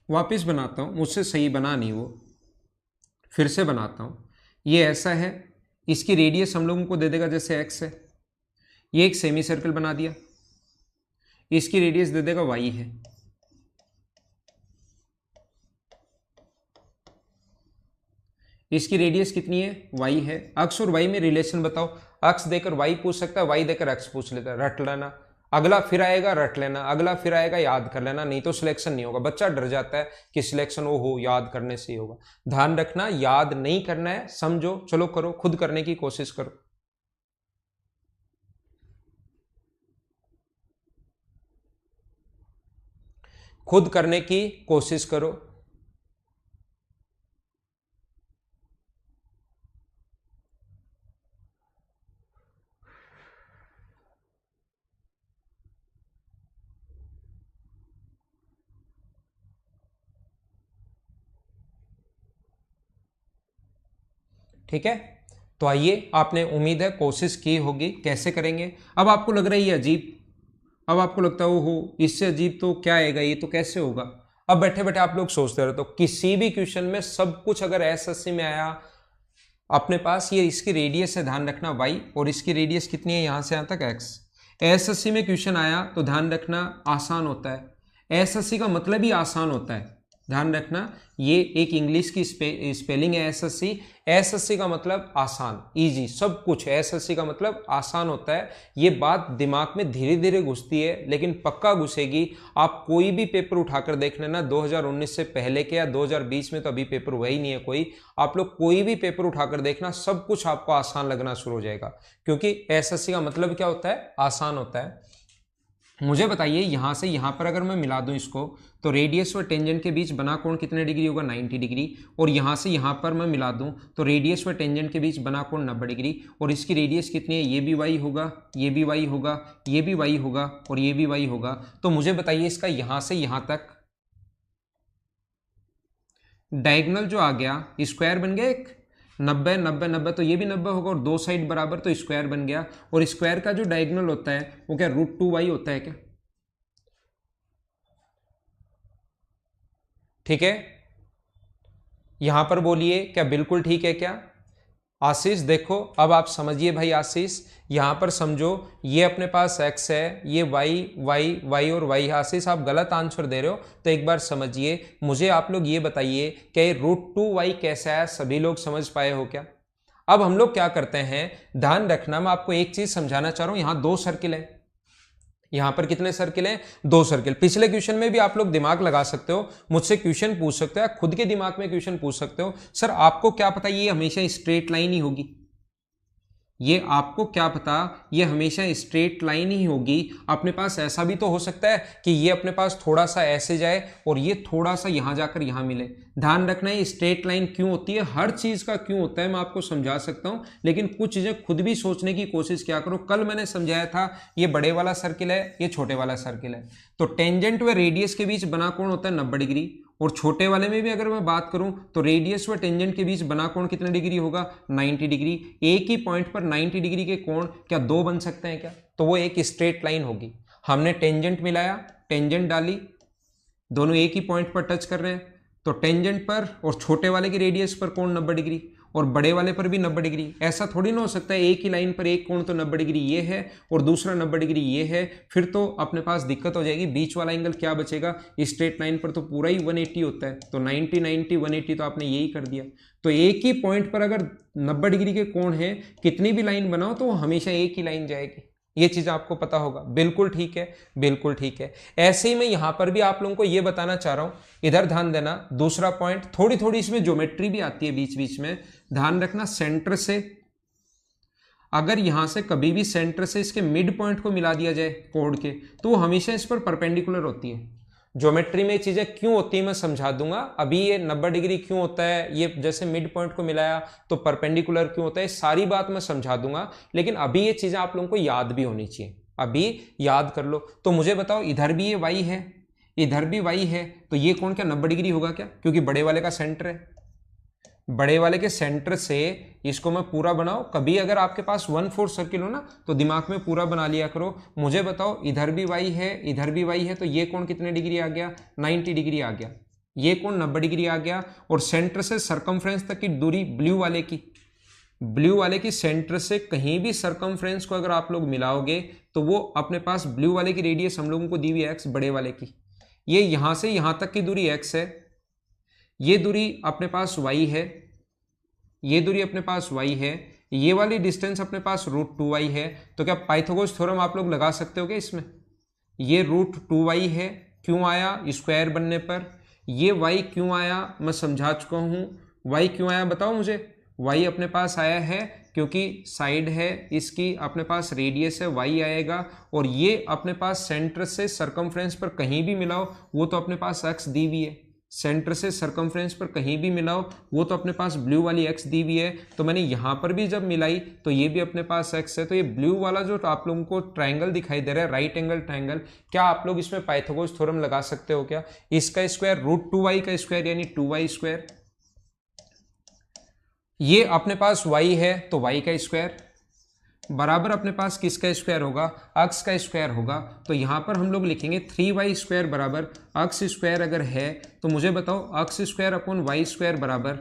वापस बनाता हूँ, मुझसे सही बना नहीं वो, फिर से बनाता हूँ। ये ऐसा है, इसकी रेडियस हम लोगों को दे देगा जैसे x है, ये एक सेमी सर्कल बना दिया, इसकी रेडियस दे देगा y है। इसकी रेडियस कितनी है, y है। अक्ष और y में रिलेशन बताओ, अक्ष देकर y पूछ सकता है, y देकर अक्ष पूछ लेता है, रट लेना। अगला फिर आएगा, रट लेना। अगला फिर आएगा, याद कर लेना, नहीं तो सिलेक्शन नहीं होगा। बच्चा डर जाता है कि सिलेक्शन वो हो याद करने से ही होगा। ध्यान रखना, याद नहीं करना है, समझो, चलो करो, खुद करने की कोशिश करो। खुद करने की कोशिश करो। ठीक है, तो आइए, आपने उम्मीद है कोशिश की होगी। कैसे करेंगे? अब आपको लग रहा है ये अजीब, अब आपको लगता है ओहो इससे अजीब तो क्या आएगा, ये तो कैसे होगा। अब बैठे बैठे आप लोग सोचते रहे, तो किसी भी क्वेश्चन में सब कुछ अगर S80 में आया अपने पास, ये इसकी रेडियस है, ध्यान रखना y, और इसकी रेडियस कितनी है यहां से यहां तक x। S80 में क्वेश्चन आया तो ध्यान रखना आसान होता है। S80 का मतलब ही आसान होता है, ध्यान रखना। ये एक इंग्लिश की स्पेलिंग है S80। S80 का मतलब आसान, इजी, सब कुछ। S80 का मतलब आसान होता है। ये बात दिमाग में धीरे धीरे घुसती है, लेकिन पक्का घुसेगी। आप कोई भी पेपर उठाकर देख लेना, 2019 से पहले के या 2020 में, तो अभी पेपर हुआ ही नहीं है कोई। आप लोग कोई भी पेपर उठाकर देखना, सब कुछ आपको आसान लगना शुरू हो जाएगा, क्योंकि S80 का मतलब क्या होता है, आसान होता है। मुझे बताइए, यहां से यहां पर अगर मैं मिला दूं इसको, तो रेडियस और टेंजेंट के बीच बना कोण कितने डिग्री होगा, 90 डिग्री। और यहां से यहां पर मैं मिला दूं तो रेडियस और टेंजेंट के बीच बना कोण 90 डिग्री। और इसकी रेडियस कितनी है, ये भी y होगा, ये भी y होगा, ये भी y होगा, और ये भी y होगा। तो मुझे बताइए, इसका यहां से यहां तक डायगोनल जो आ गया, स्क्वायर बन गया एक, 90 90 90, तो ये भी 90 होगा, और दो साइड बराबर, तो स्क्वायर बन गया। और स्क्वायर का जो डायगोनल होता है वो क्या √2y होता है क्या? ठीक है, यहां पर बोलिए क्या बिल्कुल ठीक है क्या? आशीष देखो, अब आप समझिए भाई आशीष, यहां पर समझो, ये अपने पास x है, ये y और y। आशीष आप गलत आंसर दे रहे हो, तो एक बार समझिए। मुझे आप लोग ये बताइए कि ये √2y कैसे आया, सभी लोग समझ पाए हो क्या? अब हम लोग क्या करते हैं, ध्यान रखना, मैं आपको एक चीज समझाना चाह रहा हूं। यहां दो सर्किल है, यहां पर कितने सर्किल हैं, दो सर्किल। पिछले क्वेश्चन में भी आप लोग दिमाग लगा सकते हो, मुझसे क्वेश्चन पूछ सकते हो, खुद के दिमाग में क्वेश्चन पूछ सकते हो। सर आपको क्या पता ये हमेशा स्ट्रेट लाइन ही होगी, ये आपको क्या पता ये हमेशा स्ट्रेट लाइन ही होगी। अपने पास ऐसा भी तो हो सकता है कि ये अपने पास थोड़ा सा ऐसे जाए और ये थोड़ा सा यहां जाकर यहां मिले। ध्यान रखना है, स्ट्रेट लाइन क्यों होती है, हर चीज का क्यों होता है मैं आपको समझा सकता हूं, लेकिन कुछ चीजें खुद भी सोचने की कोशिश किया करो। कल मैंने समझाया था, ये बड़े वाला सर्किल है, ये छोटे वाला सर्किल है, तो टेंजेंट व रेडियस के बीच बना कोण होता है 90 डिग्री। और छोटे वाले में भी अगर मैं बात करूं तो रेडियस व टेंजेंट के बीच बना कोण कितने डिग्री होगा, 90 डिग्री। एक ही पॉइंट पर 90 डिग्री के कोण क्या दो बन सकते हैं क्या? तो वो एक स्ट्रेट लाइन होगी। हमने टेंजेंट मिलाया, टेंजेंट डाली, दोनों एक ही पॉइंट पर टच कर रहे हैं, तो टेंजेंट पर और छोटे वाले की रेडियस पर कोण 90 डिग्री, और बड़े वाले पर भी 90 डिग्री। ऐसा थोड़ी ना हो सकता है एक ही लाइन पर एक कोण तो 90 डिग्री ये है और दूसरा 90 डिग्री ये है, फिर तो अपने पास दिक्कत हो जाएगी। बीच वाला एंगल क्या बचेगा, स्ट्रेट लाइन पर तो पूरा ही 180 होता है, तो 90 90 180 तो आपने यही कर दिया। तो एक ही पॉइंट पर अगर 90 डिग्री के कोण है, कितनी भी लाइन बनाओ तो हमेशा एक ही लाइन जाएगी, ये चीज आपको पता होगा। बिल्कुल ठीक है, बिल्कुल ठीक है। ऐसे ही मैं यहां पर भी आप लोगों को यह बताना चाह रहा हूं, इधर ध्यान देना। दूसरा पॉइंट, थोड़ी थोड़ी इसमें ज्योमेट्री भी आती है बीच बीच में, ध्यान रखना। सेंटर से अगर यहां से कभी भी सेंटर से इसके मिड पॉइंट को मिला दिया जाए कोड के, तो वो हमेशा इस पर परपेंडिकुलर होती है। ज्योमेट्री में चीजें क्यों होती है मैं समझा दूंगा। अभी ये 90 डिग्री क्यों होता है, ये जैसे मिड पॉइंट को मिलाया तो परपेंडिकुलर क्यों होता है, सारी बात मैं समझा दूंगा, लेकिन अभी ये चीजें आप लोगों को याद भी होनी चाहिए, अभी याद कर लो। तो मुझे बताओ, इधर भी ये y है, इधर भी y है, तो ये कोण क्या 90 डिग्री होगा क्या? क्योंकि बड़े वाले का सेंटर है, बड़े वाले के सेंटर से इसको मैं पूरा बनाओ। कभी अगर आपके पास 1/4 सर्किल हो ना, तो दिमाग में पूरा बना लिया करो। मुझे बताओ, इधर भी y है, इधर भी y है, तो ये कोण कितने डिग्री आ गया, 90 डिग्री आ गया। ये कोण 90 डिग्री आ गया, और सेंटर से सरकमफ्रेंस तक की दूरी ब्लू वाले की सेंटर से कहीं भी सरकमफ्रेंस को अगर आप लोग मिलाओगे तो वो अपने पास ब्लू वाले की रेडियस हम लोगों को दी हुई है एक्स, बड़े वाले की, ये यहां से यहां तक की दूरी एक्स है, ये दूरी अपने पास वाई है, ये दूरी अपने पास वाई है, ये वाली डिस्टेंस अपने पास √2y है। तो क्या पाइथागोरस थ्योरम आप लोग लगा सकते हो क्या इसमें? ये √2y है, क्यों आया? स्क्वायर बनने पर। ये y क्यों आया मैं समझा चुका हूं। y क्यों आया बताओ मुझे? y अपने पास आया है क्योंकि साइड है इसकी, अपने पास रेडियस है, y आएगा, और ये अपने पास सेंटर से सरकमफ्रेंस पर कहीं भी मिलाओ वो तो अपने पास x दी हुई है, सेंटर से सरकमफ्रेंस पर कहीं भी मिलाओ वो तो अपने पास ब्लू वाली x दी हुई है। तो मैंने यहाँ पर भी जब मिलाई तो ये भी अपने पास x है। तो ये ब्लू वाला जो आप लोगों को ट्रायंगल दिखाई दे रहा है, राइट एंगल ट्रायंगल, क्या आप लोग इसमें पाइथागोरस थ्योरम लगा सकते हो क्या? इसका स्क्वायर √2y का स्क्वायर यानी 2y स्क्वायर, ये अपने पास y है तो y का स्क्वायर बराबर अपने पास किसका स्क्वायर होगा? अक्स का स्क्वायर होगा। तो यहां पर हम लोग लिखेंगे 3y स्क्वायर बराबर अक्स स्क्वायर अगर है तो मुझे बताओ अक्स स्क्वायर अपॉन वाई स्क्वायर बराबर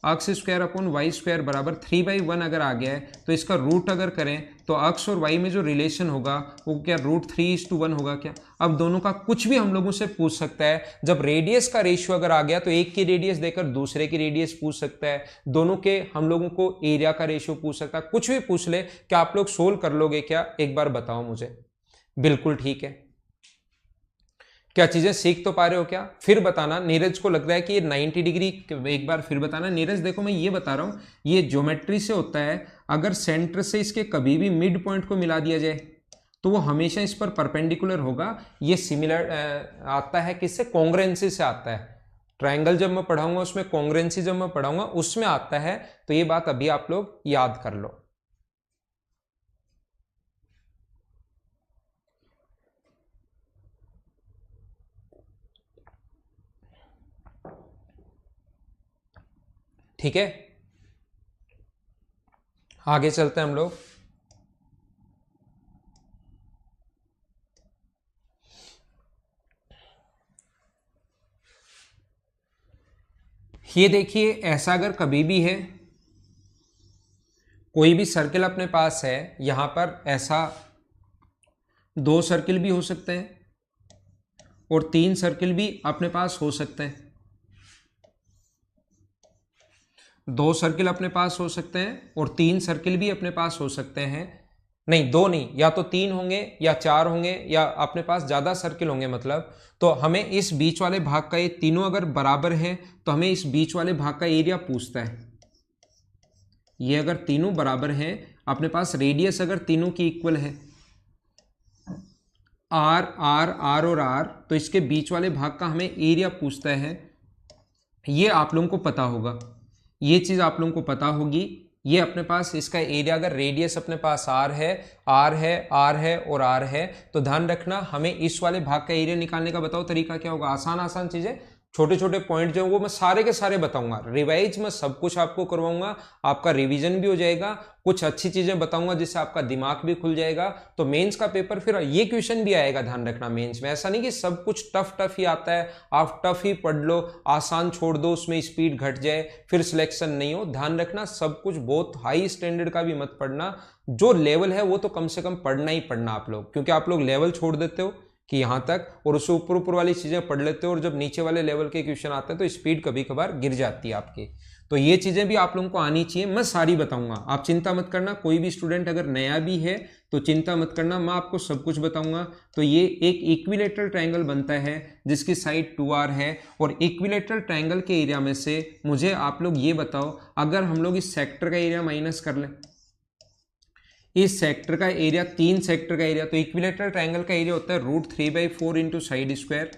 अक्स स्क्वायर अपॉन वाई स्क्वायर बराबर 3/1 अगर आ गया है तो इसका रूट अगर करें तो अक्स और वाई में जो रिलेशन होगा वो क्या √3:1 होगा क्या? अब दोनों का कुछ भी हम लोगों से पूछ सकता है। जब रेडियस का रेशियो अगर आ गया तो एक की रेडियस देकर दूसरे की रेडियस पूछ सकता है, दोनों के हम लोगों को एरिया का रेशियो पूछ सकता है, कुछ भी पूछ ले। क्या आप लोग सोल्व कर लोगे क्या? एक बार बताओ मुझे। बिल्कुल ठीक है। क्या चीजें सीख तो पा रहे हो क्या? फिर बताना। नीरज को लग रहा है कि ये 90 डिग्री, एक बार फिर बताना। नीरज देखो मैं ये बता रहा हूं, ये ज्योमेट्री से होता है, अगर सेंटर से इसके कभी भी मिड पॉइंट को मिला दिया जाए तो वो हमेशा इस पर परपेंडिकुलर होगा। ये सिमिलर आता है किससे? कॉन्ग्रुएंसी से आता है। ट्रायंगल जब मैं पढ़ाऊंगा उसमें, कॉन्ग्रुएंसी जब मैं पढ़ाऊंगा उसमें आता है। तो ये बात अभी आप लोग याद कर लो। ठीक है, आगे चलते हैं हम लोग। ये देखिए, ऐसा अगर कभी भी है, कोई भी सर्किल अपने पास है, यहां पर ऐसा 2 सर्किल भी हो सकते हैं और 3 सर्किल भी अपने पास हो सकते हैं। 2 सर्किल अपने पास हो सकते हैं और 3 सर्किल भी अपने पास हो सकते हैं। नहीं, 2 नहीं, या तो 3 होंगे या 4 होंगे या अपने पास ज्यादा सर्किल होंगे। मतलब तो हमें इस बीच वाले भाग का, ये तीनों अगर बराबर हैं तो हमें इस बीच वाले भाग का एरिया पूछता है। ये अगर तीनों बराबर हैं, अपने पास रेडियस अगर तीनों की इक्वल है, आर आर आर और आर, तो इसके बीच वाले भाग का हमें एरिया पूछता है। ये आप लोगों को पता होगा, ये चीज आप लोगों को पता होगी। ये अपने पास इसका एरिया, अगर रेडियस अपने पास आर है, आर है, आर है और आर है, तो ध्यान रखना हमें इस वाले भाग का एरिया निकालने का बताओ तरीका क्या होगा। आसान आसान चीजें, छोटे छोटे पॉइंट जो वो मैं सारे के सारे बताऊंगा। रिवाइज में सब कुछ आपको करवाऊंगा, आपका रिवीजन भी हो जाएगा, कुछ अच्छी चीजें बताऊंगा जिससे आपका दिमाग भी खुल जाएगा। तो मेंस का पेपर फिर ये क्वेश्चन भी आएगा, ध्यान रखना। मेंस में ऐसा नहीं कि सब कुछ टफ टफ ही आता है, आप टफ ही पढ़ लो, आसान छोड़ दो, उसमें स्पीड घट जाए, फिर सिलेक्शन नहीं हो। ध्यान रखना सब कुछ बहुत हाई स्टैंडर्ड का भी मत पढ़ना, जो लेवल है वो तो कम से कम पढ़ना ही पढ़ना आप लोग, क्योंकि आप लोग लेवल छोड़ देते हो कि यहां तक, और उससे ऊपर ऊपर वाली चीजें पढ़ लेते हो, और जब नीचे वाले लेवल के क्वेश्चन आते हैं तो स्पीड कभी कभार गिर जाती है आपकी। तो ये चीजें भी आप लोगों को आनी चाहिए, मैं सारी बताऊंगा, आप चिंता मत करना। कोई भी स्टूडेंट अगर नया भी है तो चिंता मत करना, मैं आपको सब कुछ बताऊंगा। तो ये एक इक्विलेटरल ट्रायंगल बनता है जिसकी साइड 2r है, और इक्विलेटरल ट्रायंगल के एरिया में से मुझे आप लोग ये बताओ, अगर हम लोग इस सेक्टर का एरिया माइनस कर लें, इस सेक्टर का एरिया, 3 सेक्टर का एरिया, तो इक्विलेटरल ट्रायंगल का एरिया होता है √3/4 इंटू साइड स्क्वायर।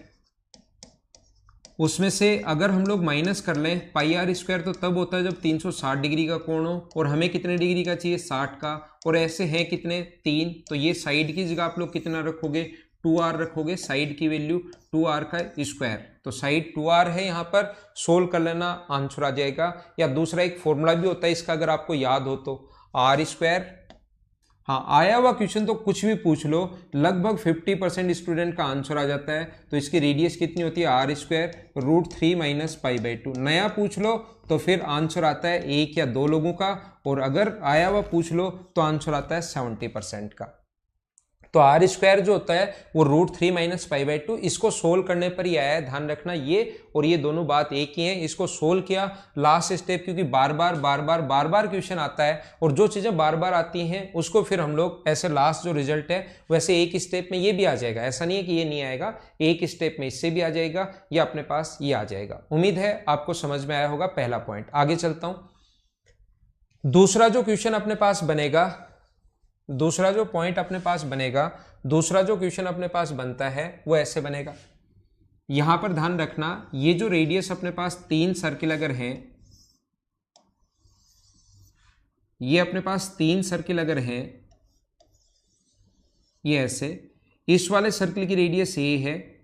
उसमें से अगर हम लोग माइनस कर लें πr², तो तब होता है जब 360 डिग्री का कोण हो, और हमें कितने डिग्री का चाहिए? 60 का, और ऐसे हैं कितने? 3। तो ये साइड की जगह आप लोग कितना रखोगे? 2r रखोगे, साइड की वैल्यू 2r का स्क्वायर। तो साइड 2r है, यहाँ पर सोल्व कर लेना, आंसर आ जाएगा। या दूसरा एक फॉर्मूला भी होता है इसका, अगर आपको याद हो तो, r² हाँ, आया हुआ क्वेश्चन तो कुछ भी पूछ लो, लगभग 50% स्टूडेंट का आंसर आ जाता है। तो इसकी रेडियस कितनी होती है, r square root 3 minus pi by 2। नया पूछ लो तो फिर आंसर आता है एक या दो लोगों का, और अगर आया हुआ पूछ लो तो आंसर आता है 70% का। तो आर स्क्वायर जो होता है वो रूट 3 माइनस पाई बाई 2, इसको सोल्व करने पर ही आया है, ध्यान रखना। ये और ये दोनों बात एक ही है। इसको सोल्व किया लास्ट स्टेप, क्योंकि बार बार क्वेश्चन आता है, और जो चीजें बार बार आती हैं उसको फिर हम लोग ऐसे लास्ट जो रिजल्ट है वैसे एक स्टेप में ये भी आ जाएगा। ऐसा नहीं है कि ये नहीं आएगा, एक स्टेप में इससे भी आ जाएगा या अपने पास ये आ जाएगा। उम्मीद है आपको समझ में आया होगा पहला पॉइंट। आगे चलता हूं। दूसरा जो क्वेश्चन अपने पास बनेगा, दूसरा जो पॉइंट अपने पास बनेगा, दूसरा जो क्वेश्चन अपने पास बनता है वो ऐसे बनेगा। यहां पर ध्यान रखना, ये जो रेडियस अपने पास 3 सर्किल अगर हैं, ये अपने पास 3 सर्किल अगर हैं, ये ऐसे, इस वाले सर्किल की रेडियस ए है,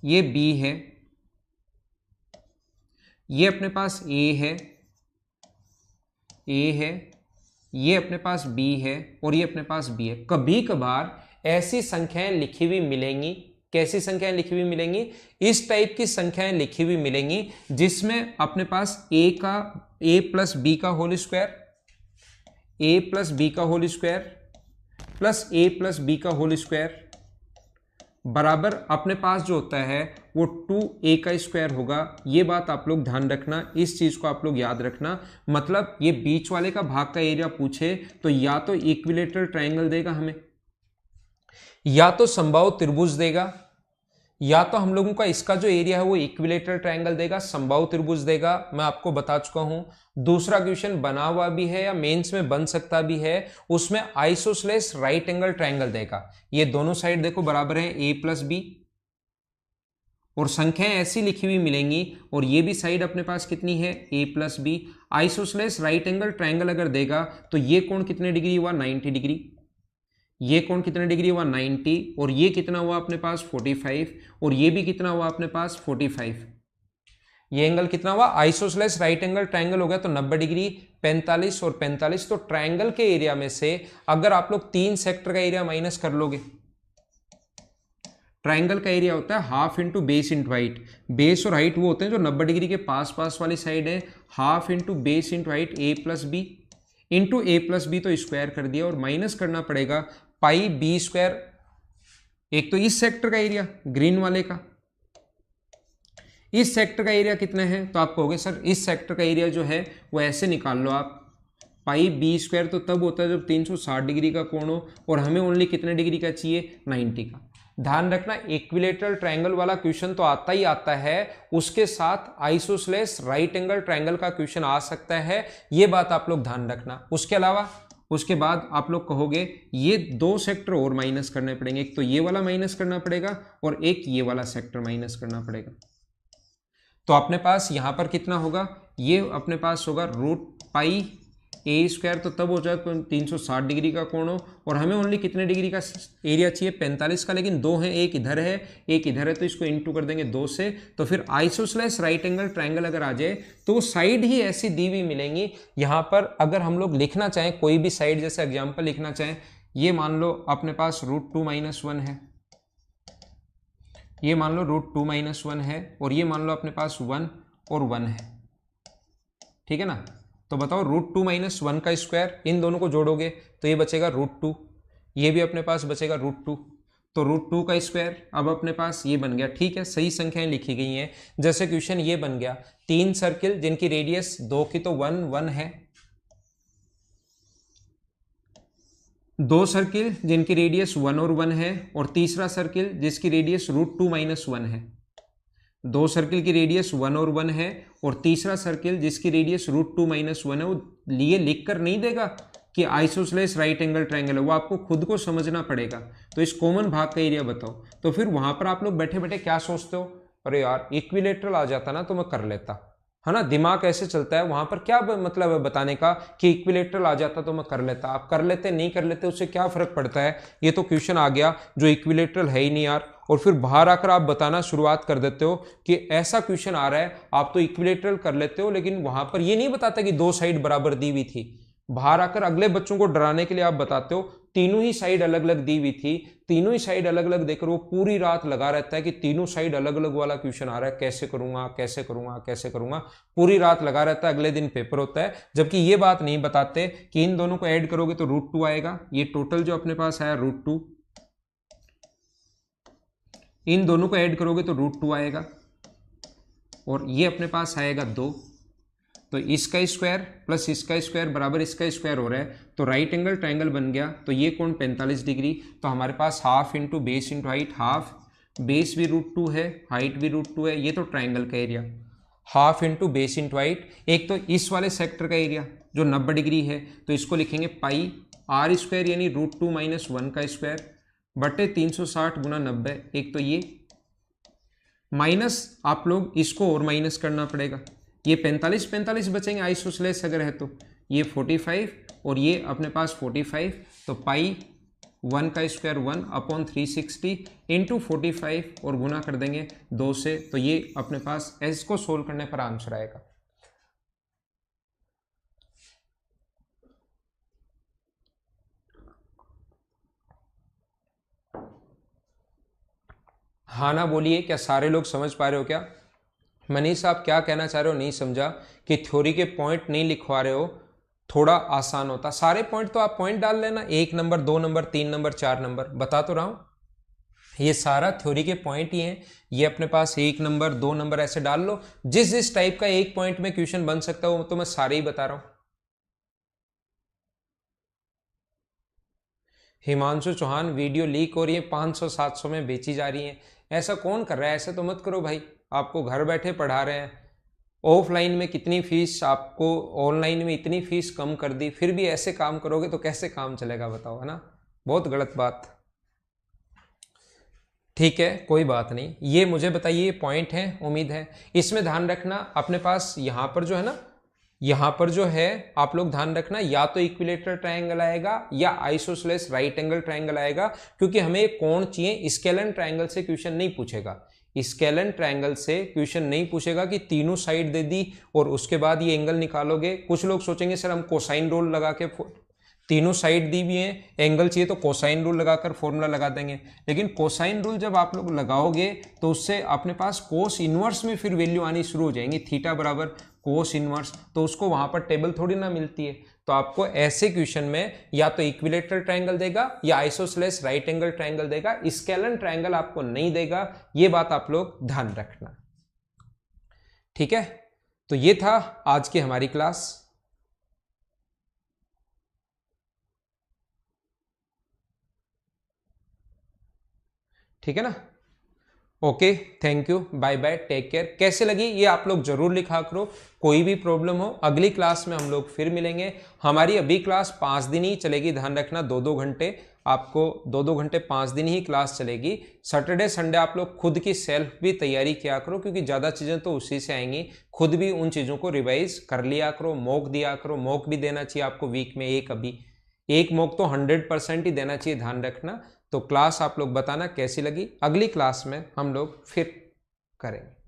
ये बी है, ये अपने पास ए है, ये अपने पास b है, और ये अपने पास b है। कभी कभार ऐसी संख्याएं लिखी हुई मिलेंगी, कैसी संख्याएं लिखी हुई मिलेंगी, इस टाइप की संख्याएं लिखी हुई मिलेंगी जिसमें अपने पास a प्लस b का whole square, a plus b का whole square plus a plus b का होल स्क्वायर बराबर अपने पास जो होता है वो 2a का स्क्वायर होगा। ये बात आप लोग ध्यान रखना, इस चीज को आप लोग याद रखना। मतलब ये बीच वाले का भाग का एरिया पूछे तो या तो इक्विलेटरल ट्रायंगल देगा हमें, या तो समबाहु त्रिभुज देगा, या तो हम लोगों का इसका जो एरिया है वो इक्विलेटरल ट्रायंगल देगा, समबाहु त्रिभुज देगा। मैं आपको बता चुका हूं। दूसरा क्वेश्चन बना हुआ भी है या मेंस में बन सकता भी है, उसमें आइसोसेलेस राइट एंगल ट्रायंगल देगा। ये दोनों साइड देखो बराबर है a प्लस बी, और संख्याएं ऐसी लिखी हुई मिलेंगी, और ये भी साइड अपने पास कितनी है a plus b. Isosceles right angle triangle अगर देगा तो ये कोण कितने डिग्री हुआ, 90 डिग्री। ये कोण कितने डिग्री हुआ, 90, और ये कितना हुआ अपने पास 45, और ये भी कितना हुआ अपने पास 45। ये एंगल कितना हुआ, आइसोसेलेस राइट एंगल ट्रायंगल हो गया तो 90 डिग्री, 45 और 45। तो ट्रायंगल के एरिया में से अगर आप लोग 3 सेक्टर का एरिया माइनस कर लोगे, ट्रायंगल का एरिया होता है half into base into height. Base और हाइट वो होते हैं जो 90 डिग्री के पास पास वाली साइड है। Half into base into height a plus b, into a plus b तो स्क्वायर कर दिया, और माइनस करना पड़ेगा पाई बी स्क्वायर। एक तो इस सेक्टर का एरिया ग्रीन वाले का, इस सेक्टर का एरिया कितना है, तो आप कहोगे सर इस सेक्टर का एरिया जो है वो ऐसे निकाल लो आप, पाई बी स्क्वायर तो तब होता है जब 360 डिग्री का कोण हो, और हमें ओनली कितने डिग्री का चाहिए, 90 का। ध्यान रखना, इक्विलेटरल ट्रायंगल वाला क्वेश्चन तो आता ही आता है, उसके साथ आइसोसेलेस राइट एंगल ट्रायंगल का क्वेश्चन आ सकता है, ये बात आप लोग ध्यान रखना। उसके अलावा उसके बाद आप लोग कहोगे ये 2 सेक्टर और माइनस करने पड़ेंगे, एक तो ये वाला माइनस करना पड़ेगा और एक ये वाला सेक्टर माइनस करना पड़ेगा। तो अपने पास यहां पर कितना होगा, ये अपने पास होगा रूट पाई ए स्क्वायर, तो तब हो जाए तो 360 डिग्री का कोण हो, और हमें ओनली कितने डिग्री का एरिया चाहिए, 45 का, लेकिन 2 है, एक इधर है एक इधर है, तो इसको इंटू कर देंगे 2 से। तो फिर आइसोसेलेस राइट एंगल ट्रायंगल अगर आ जाए तो साइड ही ऐसी दी हुई मिलेंगी। यहाँ पर अगर हम लोग लिखना चाहें कोई भी साइड, जैसे एग्जाम्पल लिखना चाहें, ये मान लो अपने पास रूट 2 माइनस 1 है, ये मान लो रूट 2 माइनस 1 है, और ये मान लो अपने पास 1 और 1 है, ठीक है ना। तो बताओ रूट 2 माइनस 1 का स्क्वायर, इन दोनों को जोड़ोगे तो ये बचेगा रूट 2, ये भी अपने पास बचेगा रूट 2, तो रूट 2 का स्क्वायर अब अपने पास ये बन गया। ठीक है, सही संख्याएं लिखी गई हैं। जैसे क्वेश्चन ये बन गया, 3 सर्किल जिनकी रेडियस 2 की तो 1 1 है, 2 सर्किल जिनकी रेडियस 1 और 1 है, और तीसरा सर्किल जिसकी रेडियस रूट 2 माइनस 1 है। 2 सर्किल की रेडियस 1 और 1 है, और तीसरा सर्किल जिसकी रेडियस रूट 2 माइनस 1 है। वो लिए लिख कर नहीं देगा कि आइसोसेलेस राइट एंगल ट्रायंगल है, वो आपको खुद को समझना पड़ेगा। तो इस कॉमन भाग का एरिया बताओ, तो फिर वहां पर आप लोग बैठे बैठे क्या सोचते हो, अरे यार इक्विलेटरल आ जाता ना तो मैं कर लेता, है ना। दिमाग ऐसे चलता है, वहां पर क्या मतलब है बताने का कि इक्विलेटरल आ जाता तो मैं कर लेता। आप कर लेते नहीं कर लेते उससे क्या फर्क पड़ता है, ये तो क्वेश्चन आ गया जो इक्विलेटरल है ही नहीं यार, और फिर बाहर आकर आप बताना शुरुआत कर देते हो कि ऐसा क्वेश्चन आ रहा है, आप तो इक्विलेटरल कर लेते हो, लेकिन वहां पर ये नहीं बताता कि 2 साइड बराबर दी हुई थी। बाहर आकर अगले बच्चों को डराने के लिए आप बताते हो तीनों ही साइड अलग अलग दी हुई थी, तीनों ही साइड अलग अलग देकर वो पूरी रात लगा रहता है कि तीनों साइड अलग अलग वाला क्वेश्चन आ रहा है, कैसे करूंगा कैसे करूंगा कैसे करूंगा, पूरी रात लगा रहता है, अगले दिन पेपर होता है। जबकि ये बात नहीं बताते कि इन दोनों को ऐड करोगे तो √2 आएगा, ये टोटल जो अपने पास आया √2, इन दोनों को ऐड करोगे तो √2 आएगा, और ये अपने पास आएगा 2, तो इसका स्क्वायर प्लस इसका स्क्वायर बराबर इसका स्क्वायर हो रहा है, तो राइट एंगल ट्रायंगल बन गया। तो ये कोण 45 डिग्री, तो हमारे पास half into base into height, half base भी √2 है, हाइट भी √2 है, ये तो ट्रायंगल का area, half into base into height. एक तो इस वाले सेक्टर का एरिया जो 90 डिग्री है, तो इसको लिखेंगे पाई r स्क्वायर यानी √2 - 1 का स्क्वायर बटे 360 गुना 90। एक तो ये माइनस, आप लोग इसको और माइनस करना पड़ेगा, ये 45 बचेंगे आइसोसेलेस अगर है तो, ये 45 और ये अपने पास 45, तो पाई 1 का स्क्वायर 1/360 इंटू 45 और गुना कर देंगे 2 से, तो ये अपने पास इसको सोल्व करने पर आंसर आएगा। हाँ ना बोलिए, क्या सारे लोग समझ पा रहे हो? क्या मनीष आप क्या कहना चाह रहे हो? नहीं समझा कि थ्योरी के पॉइंट नहीं लिखवा रहे हो, थोड़ा आसान होता। सारे पॉइंट तो आप पॉइंट डाल लेना, 1 नंबर 2 नंबर 3 नंबर 4 नंबर, बता तो रहा हूं, ये सारा थ्योरी के पॉइंट ही हैं। ये अपने पास 1 नंबर 2 नंबर ऐसे डाल लो, जिस जिस टाइप का एक पॉइंट में क्वेश्चन बन सकता हो तो मैं सारे ही बता रहा हूं। हिमांशु चौहान वीडियो लीक हो रही है, 500-700 में बेची जा रही है, ऐसा कौन कर रहा है? ऐसे तो मत करो भाई, आपको घर बैठे पढ़ा रहे हैं, ऑफलाइन में कितनी फीस आपको, ऑनलाइन में इतनी फीस कम कर दी, फिर भी ऐसे काम करोगे तो कैसे काम चलेगा बताओ, है ना? बहुत गलत बात। ठीक है कोई बात नहीं, ये मुझे बताइए, ये पॉइंट है, उम्मीद है इसमें ध्यान रखना। अपने पास यहां पर जो है ना, यहां पर जो है आप लोग ध्यान रखना, या तो इक्विलेटरल ट्रायंगल आएगा या आइसोसेलेस राइट एंगल ट्रायंगल आएगा, क्योंकि हमें कोण चाहिए। स्केलन ट्रायंगल से क्वेश्चन नहीं पूछेगा, स्केलन ट्रायंगल से क्वेश्चन नहीं पूछेगा कि तीनों साइड दे दी और उसके बाद ये एंगल निकालोगे। कुछ लोग सोचेंगे सर हम कोसाइन रूल लगा के, तीनों साइड दी हुई है, एंगल चाहिए तो कोसाइन रूल लगाकर फॉर्मूला लगा देंगे, लेकिन कोसाइन रूल जब आप लोग लगाओगे तो उससे अपने पास कोस इनवर्स में फिर वैल्यू आनी शुरू हो जाएंगी, थीटा बराबर कोस इनवर्स, तो उसको वहां पर टेबल थोड़ी ना मिलती है। तो आपको ऐसे क्वेश्चन में या तो इक्विलेटरल ट्रायंगल देगा या आइसोसेलेस राइट एंगल ट्रायंगल देगा, स्केलन ट्रायंगल आपको नहीं देगा, ये बात आप लोग ध्यान रखना। ठीक है, तो ये था आज की हमारी क्लास। ठीक है ना? Okay, thank you, bye bye, take care. कैसे लगी ये आप लोग जरूर लिखा करो, कोई भी प्रॉब्लम हो अगली क्लास में हम लोग फिर मिलेंगे। हमारी अभी क्लास 5 दिन ही चलेगी, ध्यान रखना, 2-2 घंटे, आपको 2-2 घंटे 5 दिन ही क्लास चलेगी। सैटरडे संडे आप लोग खुद की सेल्फ भी तैयारी किया करो, क्योंकि ज़्यादा चीज़ें तो उसी से आएंगी, खुद भी उन चीज़ों को रिवाइज कर लिया करो, मॉक दिया करो, मॉक भी देना चाहिए आपको वीक में एक, अभी एक मॉक तो 100% ही देना चाहिए, ध्यान रखना। तो क्लास आप लोग बताना कैसी लगी, अगली क्लास में हम लोग फिर करेंगे।